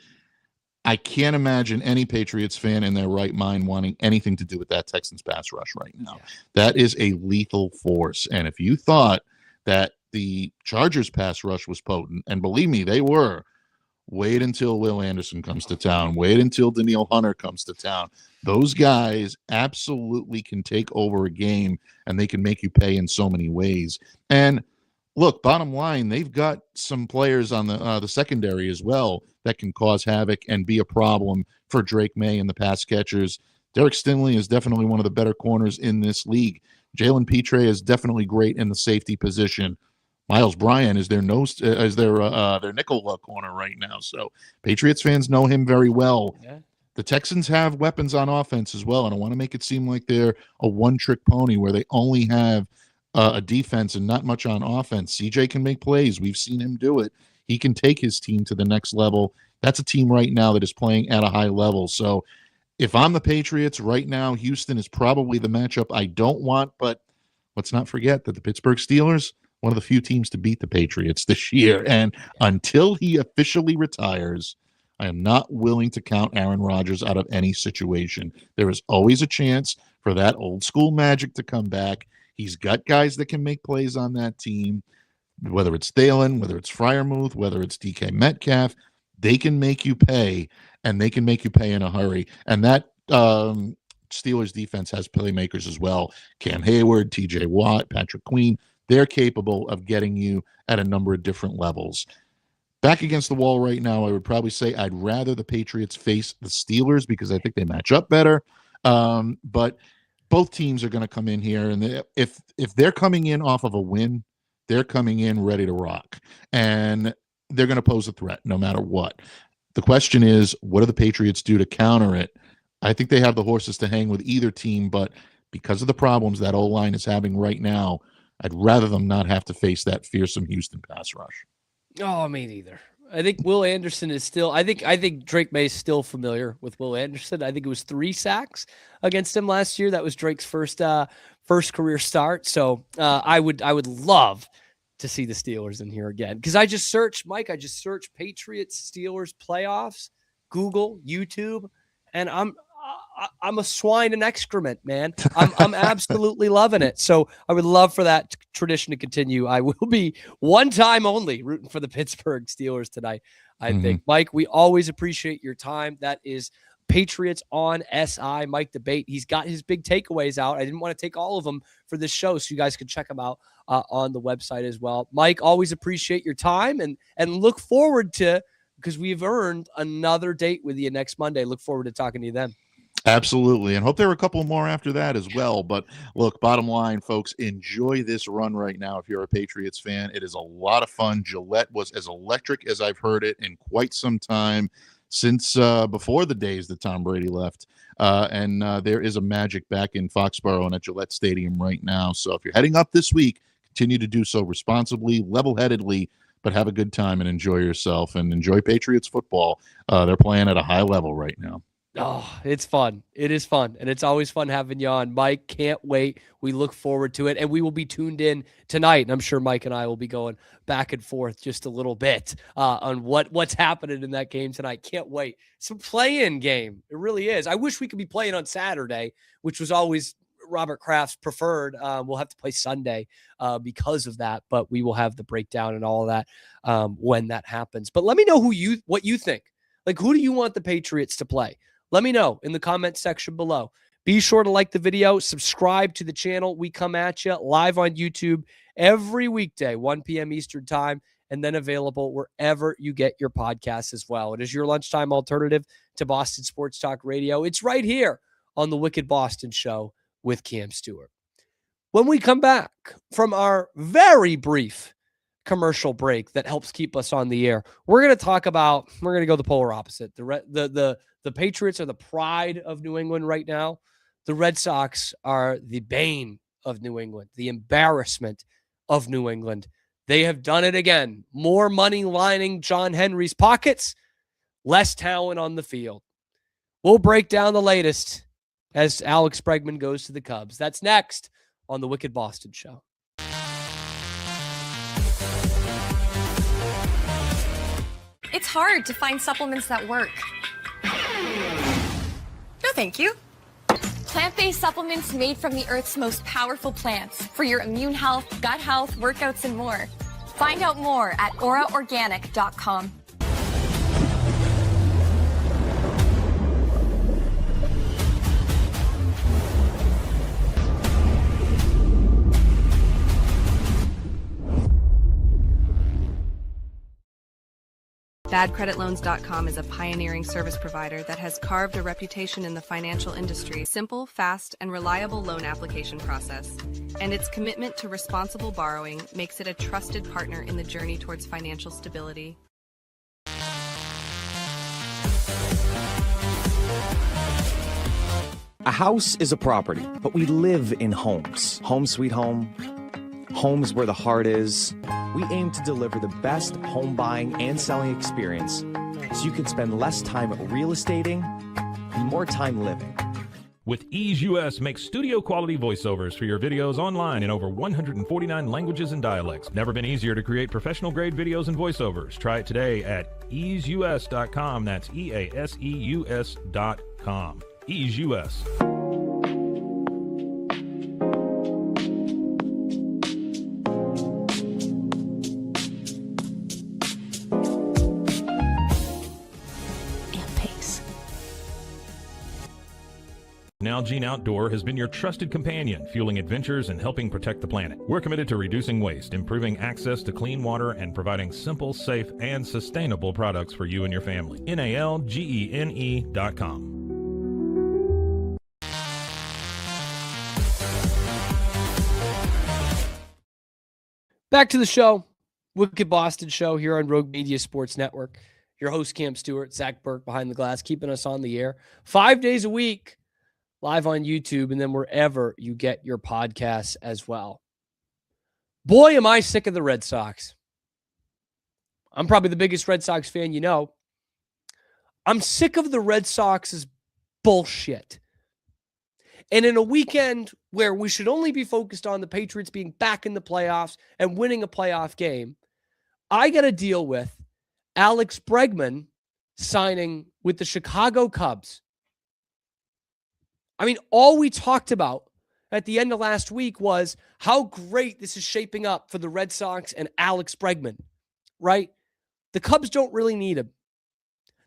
I can't imagine any Patriots fan in their right mind wanting anything to do with that Texans pass rush right now. That is a lethal force. And if you thought that the Chargers pass rush was potent, and believe me, they were, wait until Will Anderson comes to town. Wait until Danielle Hunter comes to town. Those guys absolutely can take over a game, and they can make you pay in so many ways. And look, bottom line, they've got some players on the secondary as well that can cause havoc and be a problem for Drake Maye and the pass catchers. Derek Stingley is definitely one of the better corners in this league. Jalen Petre is definitely great in the safety position. Miles Bryant is their nickel corner right now. So Patriots fans know him very well. Yeah. The Texans have weapons on offense as well. I don't want to make it seem like they're a one-trick pony where they only have a defense and not much on offense. CJ can make plays. We've seen him do it. He can take his team to the next level. That's a team right now that is playing at a high level. So if I'm the Patriots right now, Houston is probably the matchup I don't want. But let's not forget that the Pittsburgh Steelers, one of the few teams to beat the Patriots this year. And until he officially retires, I am not willing to count Aaron Rodgers out of any situation. There is always a chance for that old school magic to come back. He's got guys that can make plays on that team, whether it's Thielen, whether it's Freiermuth, whether it's DK Metcalf. They can make you pay, and they can make you pay in a hurry. And that Steelers defense has playmakers as well. Cam Hayward, TJ Watt, Patrick Queen. They're capable of getting you at a number of different levels. Back against the wall right now, I would probably say I'd rather the Patriots face the Steelers because I think they match up better. But both teams are going to come in here, and if they're coming in off of a win, they're coming in ready to rock, and they're going to pose a threat no matter what. The question is, what do the Patriots do to counter it? I think they have the horses to hang with either team, but because of the problems that O-line is having right now, I'd rather them not have to face that fearsome Houston pass rush. Oh, me neither. I think Will Anderson is still. I think Drake Maye is still familiar with Will Anderson. I think it was 3 sacks against him last year. That was Drake's first career start. So I would love to see the Steelers in here again, because I just searched Patriots Steelers playoffs, Google, YouTube, and I'm a swine and excrement, man. I'm absolutely loving it. So I would love for that tradition to continue. I will be one time only rooting for the Pittsburgh Steelers tonight, I think. Mike, we always appreciate your time. That is Patriots on SI, Mike Debate. He's got his big takeaways out. I didn't want to take all of them for this show, so you guys can check them out on the website as well. Mike, always appreciate your time and look forward to, because we've earned another date with you next Monday. Look forward to talking to you then. Absolutely. And hope there are a couple more after that as well. But look, bottom line, folks, enjoy this run right now. If you're a Patriots fan, it is a lot of fun. Gillette was as electric as I've heard it in quite some time, since before the days that Tom Brady left. And there is a magic back in Foxborough and at Gillette Stadium right now. So if you're heading up this week, continue to do so responsibly, level-headedly, but have a good time and enjoy yourself and enjoy Patriots football. They're playing at a high level right now. Oh, it's fun. It is fun. And it's always fun having you on. Mike, can't wait. We look forward to it. And we will be tuned in tonight. And I'm sure Mike and I will be going back and forth just a little bit on what's happening in that game tonight. Can't wait. It's a play-in game. It really is. I wish we could be playing on Saturday, which was always Robert Kraft's preferred. We'll have to play Sunday because of that. But we will have the breakdown and all of that when that happens. But let me know what you think. Like, who do you want the Patriots to play? Let me know in the comment section below. Be sure to like the video, subscribe to the channel. We come at you live on YouTube every weekday, 1 p.m. Eastern time, and then available wherever you get your podcasts as well. It is your lunchtime alternative to Boston Sports Talk Radio. It's right here on the Wicked Boston Show with Cam Stewart. When we come back from our very brief commercial break that helps keep us on the air, we're going to go the polar opposite. The Patriots are the pride of New England right now. The Red Sox are the bane of New England, the embarrassment of New England. They have done it again. More money lining John Henry's pockets, less talent on the field. We'll break down the latest as Alex Bregman goes to the Cubs. That's next on the Wicked Boston Show. It's hard to find supplements that work. No, thank you. Plant-based supplements made from the Earth's most powerful plants for your immune health, gut health, workouts, and more. Find out more at auraorganic.com. BadCreditLoans.com is a pioneering service provider that has carved a reputation in the financial industry. Simple, fast, and reliable loan application process. And its commitment to responsible borrowing makes it a trusted partner in the journey towards financial stability. A house is a property, but we live in homes. Home sweet home. Homes where the heart is. We aim to deliver the best home buying and selling experience so you can spend less time real estating and more time living. With Ease US, make studio quality voiceovers for your videos online in over 149 languages and dialects. Never been easier to create professional grade videos and voiceovers. Try it today at easeus.com. That's EASEUS.com. Ease US. Nalgene Outdoor has been your trusted companion, fueling adventures and helping protect the planet. We're committed to reducing waste, improving access to clean water, and providing simple, safe, and sustainable products for you and your family. NALGENE.com. Back to the show. Wicked Boston Show here on Rogue Media Sports Network. Your host, Cam Stewart, Zach Burke behind the glass, keeping us on the air 5 days a week, live on YouTube, and then wherever you get your podcasts as well. Boy, am I sick of the Red Sox. I'm probably the biggest Red Sox fan you know. I'm sick of the Red Sox's bullshit. And in a weekend where we should only be focused on the Patriots being back in the playoffs and winning a playoff game, I got to deal with Alex Bregman signing with the Chicago Cubs. I mean, all we talked about at the end of last week was how great this is shaping up for the Red Sox and Alex Bregman, right? The Cubs don't really need him.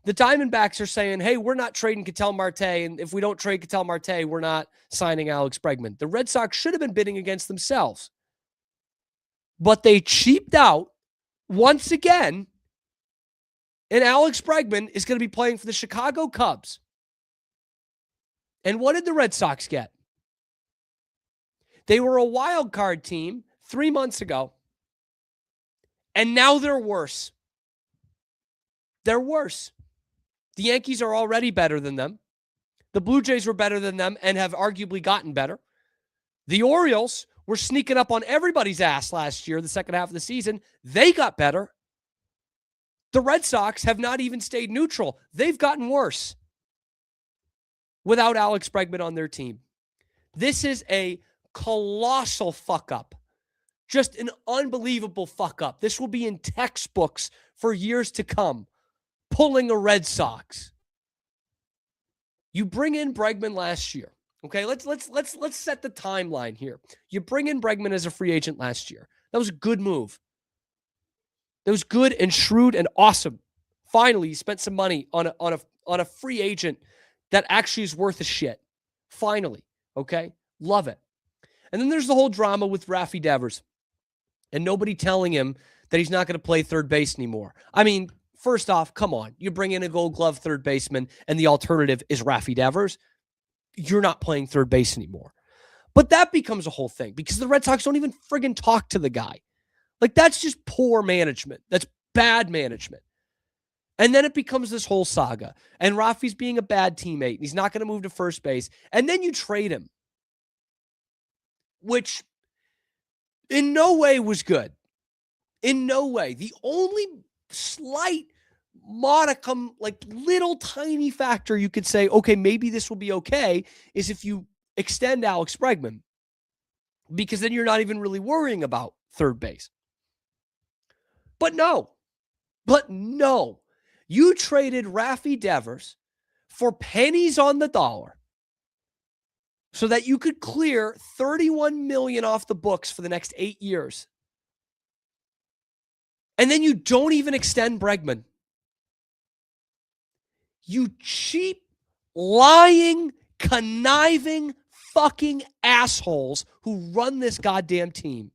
The Diamondbacks are saying, hey, we're not trading Ketel Marte, and if we don't trade Ketel Marte, we're not signing Alex Bregman. The Red Sox should have been bidding against themselves. But they cheaped out once again, and Alex Bregman is going to be playing for the Chicago Cubs. And what did the Red Sox get? They were a wild card team 3 months ago, and now they're worse. They're worse. The Yankees are already better than them. The Blue Jays were better than them and have arguably gotten better. The Orioles were sneaking up on everybody's ass last year, the second half of the season. They got better. The Red Sox have not even stayed neutral. They've gotten worse without Alex Bregman on their team. This is a colossal fuck up. Just an unbelievable fuck up. This will be in textbooks for years to come. Pulling a Red Sox. You bring in Bregman last year. Okay, let's set the timeline here. You bring in Bregman as a free agent last year. That was a good move. That was good and shrewd and awesome. Finally, you spent some money on a free agent that actually is worth a shit. Finally, okay? Love it. And then there's the whole drama with Rafi Devers and nobody telling him that he's not going to play third base anymore. I mean, first off, come on. You bring in a Gold Glove third baseman and the alternative is Rafi Devers. You're not playing third base anymore. But that becomes a whole thing because the Red Sox don't even friggin' talk to the guy. Like, that's just poor management. That's bad management. And then it becomes this whole saga. And Rafi's being a bad teammate. And he's not going to move to first base. And then you trade him. Which in no way was good. In no way. The only slight modicum, like little tiny factor you could say, okay, maybe this will be okay, is if you extend Alex Bregman. Because then you're not even really worrying about third base. But no. You traded Rafi Devers for pennies on the dollar so that you could clear $31 million off the books for the next 8 years. And then you don't even extend Bregman. You cheap, lying, conniving fucking assholes who run this goddamn team.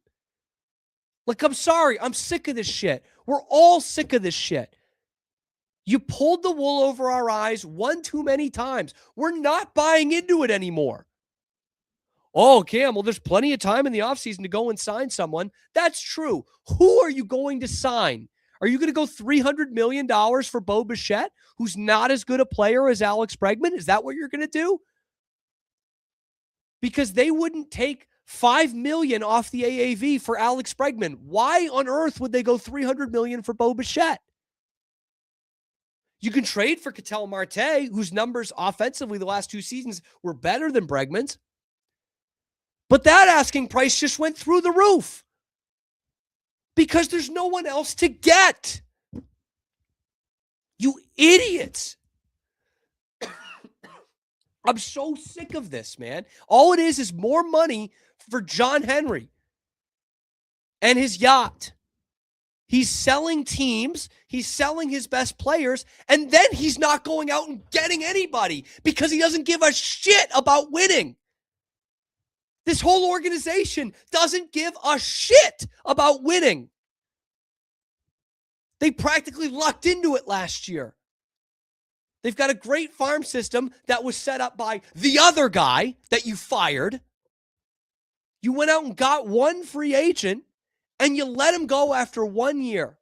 Like, I'm sorry. I'm sick of this shit. We're all sick of this shit. You pulled the wool over our eyes one too many times. We're not buying into it anymore. Oh, Cam, well, there's plenty of time in the offseason to go and sign someone. That's true. Who are you going to sign? Are you going to go $300 million for Bo Bichette, who's not as good a player as Alex Bregman? Is that what you're going to do? Because they wouldn't take $5 million off the AAV for Alex Bregman. Why on earth would they go $300 million for Bo Bichette? You can trade for Ketel Marte, whose numbers offensively the last 2 seasons were better than Bregman's. But that asking price just went through the roof because there's no one else to get. You idiots. I'm so sick of this, man. All it is more money for John Henry and his yacht. He's selling teams. He's selling his best players. And then he's not going out and getting anybody because he doesn't give a shit about winning. This whole organization doesn't give a shit about winning. They practically lucked into it last year. They've got a great farm system that was set up by the other guy that you fired. You went out and got one free agent, and you let him go after 1 year.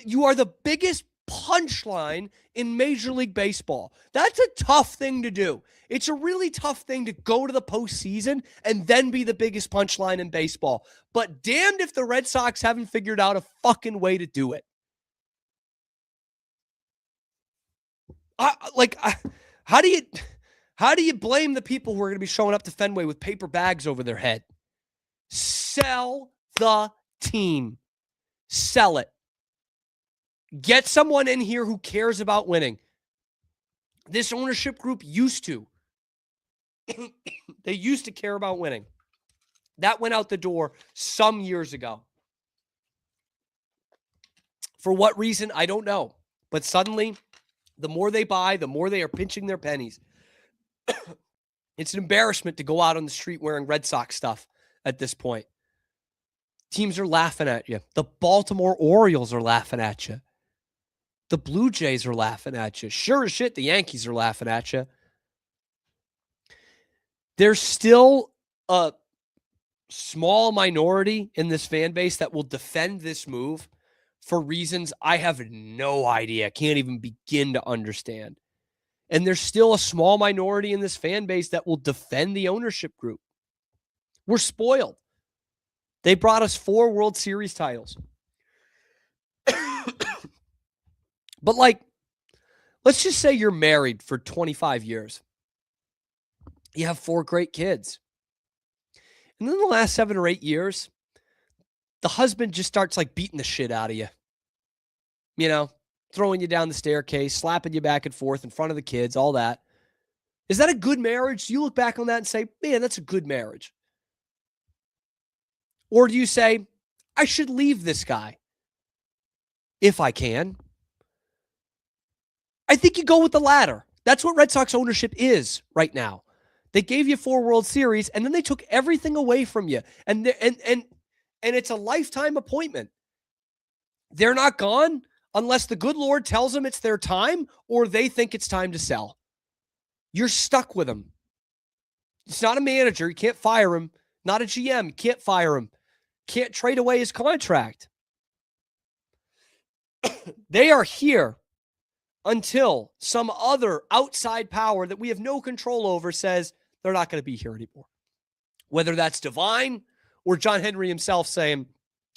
You are the biggest punchline in Major League Baseball. That's a tough thing to do. It's a really tough thing to go to the postseason and then be the biggest punchline in baseball. But damned if the Red Sox haven't figured out a fucking way to do it. How do you blame the people who are going to be showing up to Fenway with paper bags over their head? Sell the team. Sell it. Get someone in here who cares about winning. This ownership group used to. They used to care about winning. That went out the door some years ago. For what reason, I don't know. But suddenly, the more they buy, the more they are pinching their pennies. It's an embarrassment to go out on the street wearing Red Sox stuff at this point. Teams are laughing at you. The Baltimore Orioles are laughing at you. The Blue Jays are laughing at you. Sure as shit, the Yankees are laughing at you. There's still a small minority in this fan base that will defend this move for reasons I have no idea, can't even begin to understand. And there's still a small minority in this fan base that will defend the ownership group. We're spoiled. They brought us 4 World Series titles. But let's just say you're married for 25 years. You have 4 great kids. And then the last 7 or 8 years, the husband just starts beating the shit out of you. You know, throwing you down the staircase, slapping you back and forth in front of the kids, all that. Is that a good marriage? Do you look back on that and say, man, that's a good marriage? Or do you say, I should leave this guy if I can? I think you go with the latter. That's what Red Sox ownership is right now. They gave you 4 World Series, and then they took everything away from you. And it's a lifetime appointment. They're not gone unless the good Lord tells them it's their time or they think it's time to sell. You're stuck with them. It's not a manager. You can't fire him. Not a GM. You can't fire him. Can't trade away his contract. They are here until some other outside power that we have no control over says they're not going to be here anymore. Whether that's divine or John Henry himself saying,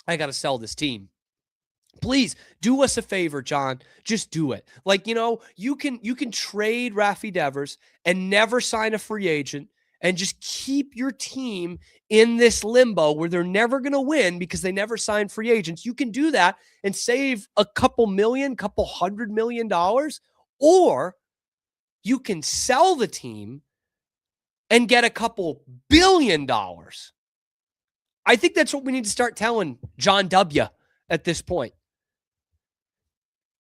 I got to sell this team. Please do us a favor, John. Just do it. You can trade Rafi Devers and never sign a free agent and just keep your team in this limbo where they're never going to win because they never sign free agents. You can do that and save a couple $100 million, or you can sell the team and get a couple $2 billion. I think that's what we need to start telling John W. at this point.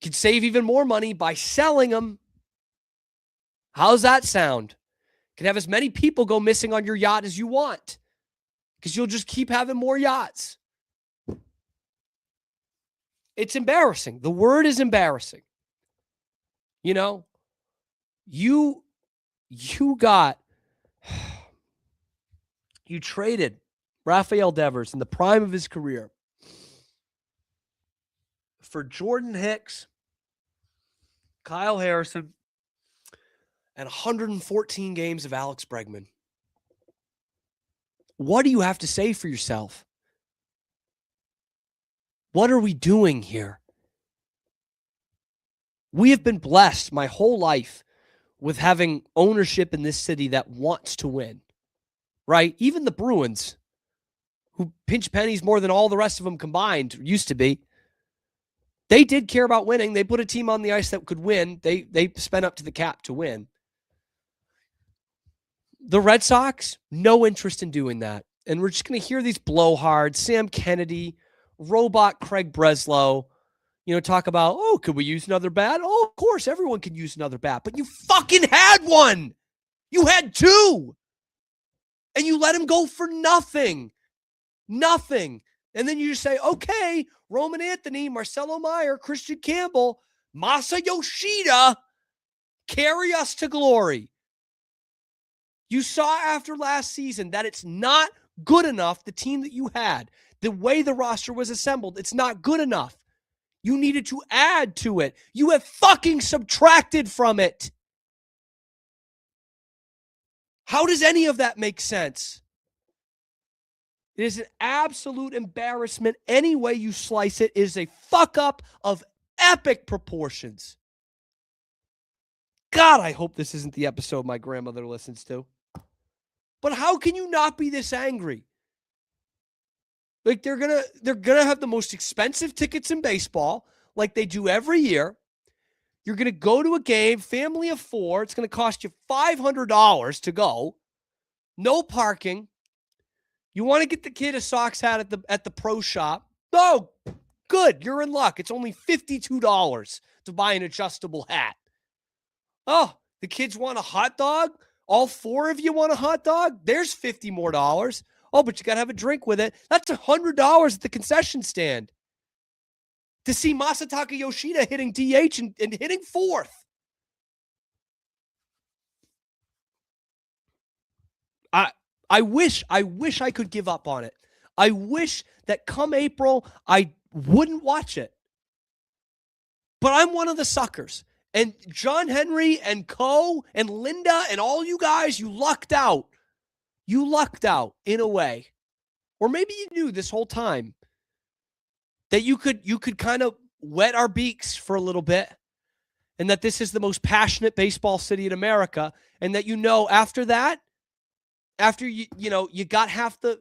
Could save even more money by selling them. How's that sound? Can have as many people go missing on your yacht as you want because you'll just keep having more yachts. It's embarrassing. The word is embarrassing. You know, you traded Rafael Devers in the prime of his career for Jordan Hicks, Kyle Harrison, and 114 games of Alex Bregman. What do you have to say for yourself? What are we doing here? We have been blessed my whole life with having ownership in this city that wants to win, right? Even the Bruins, who pinch pennies more than all the rest of them combined, used to be. They did care about winning. They put a team on the ice that could win. They spent up to the cap to win. The Red Sox, no interest in doing that. And we're just going to hear these blowhards, Sam Kennedy, robot Craig Breslow, talk about, could we use another bat? Oh, of course, everyone can use another bat. But you fucking had one. You had 2. And you let him go for nothing. Nothing. And then you just say, okay, Roman Anthony, Marcelo Meyer, Christian Campbell, Masa Yoshida, carry us to glory. You saw after last season that it's not good enough, the team that you had, the way the roster was assembled, it's not good enough. You needed to add to it. You have fucking subtracted from it. How does any of that make sense? It is an absolute embarrassment. Any way you slice it, it is a fuck up of epic proportions. God, I hope this isn't the episode my grandmother listens to. But how can you not be this angry? Like they're gonna have the most expensive tickets in baseball, like they do every year. You're gonna go to a game, family of 4. It's gonna cost you $500 to go. No parking. You want to get the kid a Sox hat at the pro shop? Oh, good. You're in luck. It's only $52 to buy an adjustable hat. Oh, the kids want a hot dog? All 4 of you want a hot dog? There's $50 more. Oh, but you got to have a drink with it. That's $100 at the concession stand. To see Masataka Yoshida hitting DH and hitting 4th. I wish I could give up on it. I wish that come April, I wouldn't watch it. But I'm one of the suckers. And John Henry and Co. and Linda and all you guys, you lucked out. You lucked out in a way. Or maybe you knew this whole time that you could kind of wet our beaks for a little bit, and that this is the most passionate baseball city in America, and that after that, after you got half the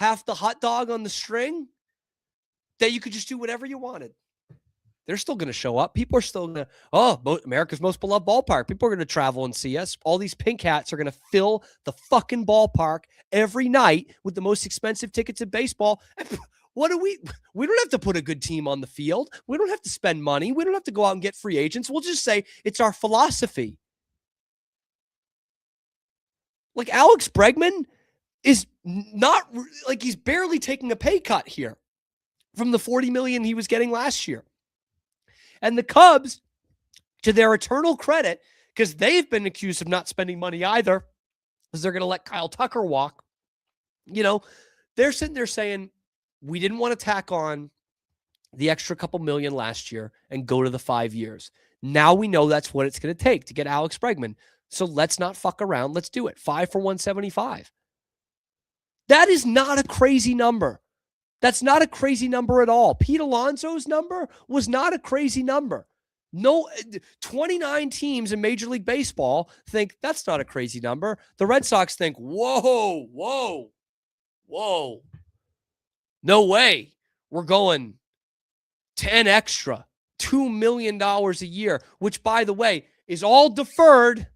hot dog on the string, that you could just do whatever you wanted. They're still going to show up. People are still going to, America's most beloved ballpark. People are going to travel and see us. All these pink hats are going to fill the fucking ballpark every night with the most expensive tickets in baseball. What do we don't have to put a good team on the field. We don't have to spend money. We don't have to go out and get free agents. We'll just say it's our philosophy. Like Alex Bregman is not like he's barely taking a pay cut here from the $40 million he was getting last year. And the Cubs, to their eternal credit, because they've been accused of not spending money either, because they're going to let Kyle Tucker walk. They're sitting there saying, we didn't want to tack on the extra couple million last year and go to the 5 years. Now we know that's what it's going to take to get Alex Bregman. So let's not fuck around. Let's do it. 5 for $175. That is not a crazy number. That's not a crazy number at all. Pete Alonso's number was not a crazy number. No, 29 teams in Major League Baseball think that's not a crazy number. The Red Sox think, whoa. No way. We're going 10 extra, $2 million a year, which, by the way, is all deferred.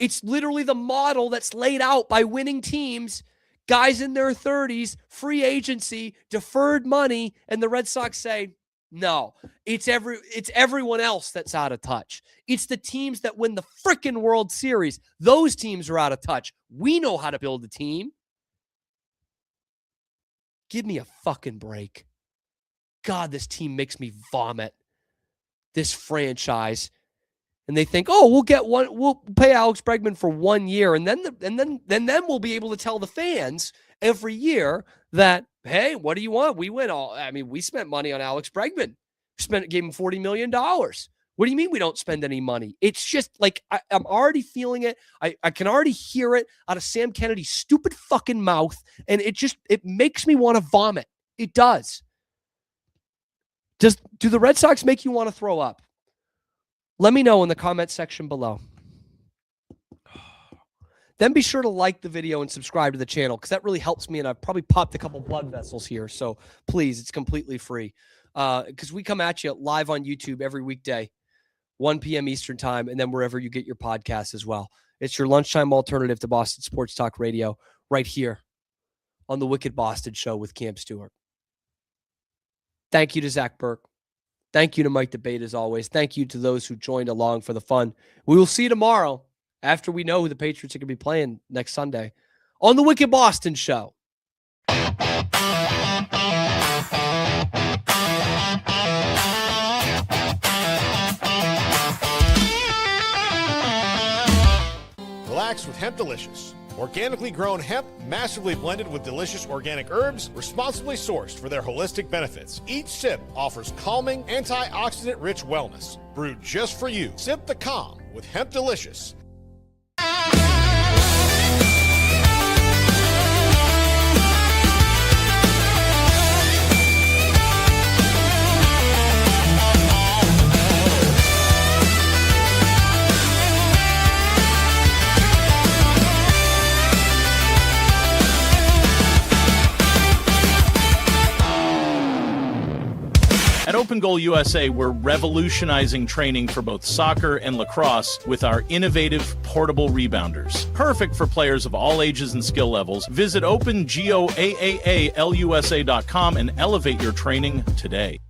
It's literally the model that's laid out by winning teams, guys in their 30s, free agency, deferred money, and the Red Sox say, no, it's everyone else that's out of touch. It's the teams that win the frickin' World Series. Those teams are out of touch. We know how to build a team. Give me a fucking break. God, this team makes me vomit. This franchise. And they think, we'll pay Alex Bregman for 1 year, and then we'll be able to tell the fans every year that, hey, what do you want? We win all. I mean, we spent money on Alex Bregman. Gave him $40 million. What do you mean we don't spend any money? It's just like I'm already feeling it. I can already hear it out of Sam Kennedy's stupid fucking mouth, and it makes me want to vomit. It does. Do the Red Sox make you want to throw up? Let me know in the comment section below. Then be sure to like the video and subscribe to the channel, because that really helps me, and I've probably popped a couple blood vessels here. So please, it's completely free. Because we come at you live on YouTube every weekday, 1 p.m. Eastern time, and then wherever you get your podcasts as well. It's your lunchtime alternative to Boston Sports Talk Radio right here on the Wicked Boston Show with Cam Stewart. Thank you to Zach Burke. Thank you to Mike Debate, as always. Thank you to those who joined along for the fun. We will see you tomorrow after we know who the Patriots are going to be playing next Sunday on the Wicked Boston Show. Relax with Hemp Delicious. Organically grown hemp, massively blended with delicious organic herbs, responsibly sourced for their holistic benefits. Each sip offers calming, antioxidant-rich wellness. Brewed just for you. Sip the calm with Hemp Delicious. At Open Goal USA, we're revolutionizing training for both soccer and lacrosse with our innovative portable rebounders. Perfect for players of all ages and skill levels. Visit OpenGOAAALUSA.com and elevate your training today.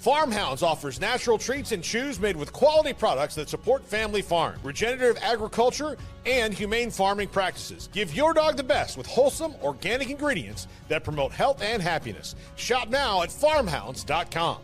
Farmhounds offers natural treats and chews made with quality products that support family farm, regenerative agriculture, and humane farming practices. Give your dog the best with wholesome, organic ingredients that promote health and happiness. Shop now at farmhounds.com.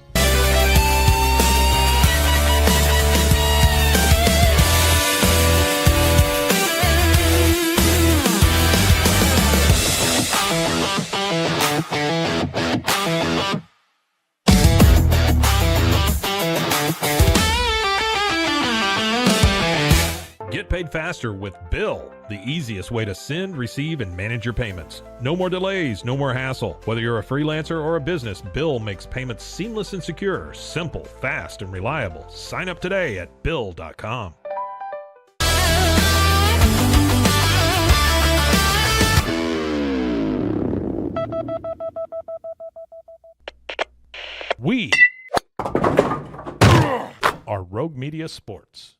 Get paid faster with Bill, the easiest way to send, receive, and manage your payments. No more delays, no more hassle. Whether you're a freelancer or a business, Bill makes payments seamless and secure, simple, fast, and reliable. Sign up today at Bill.com. We are Rogue Media Sports.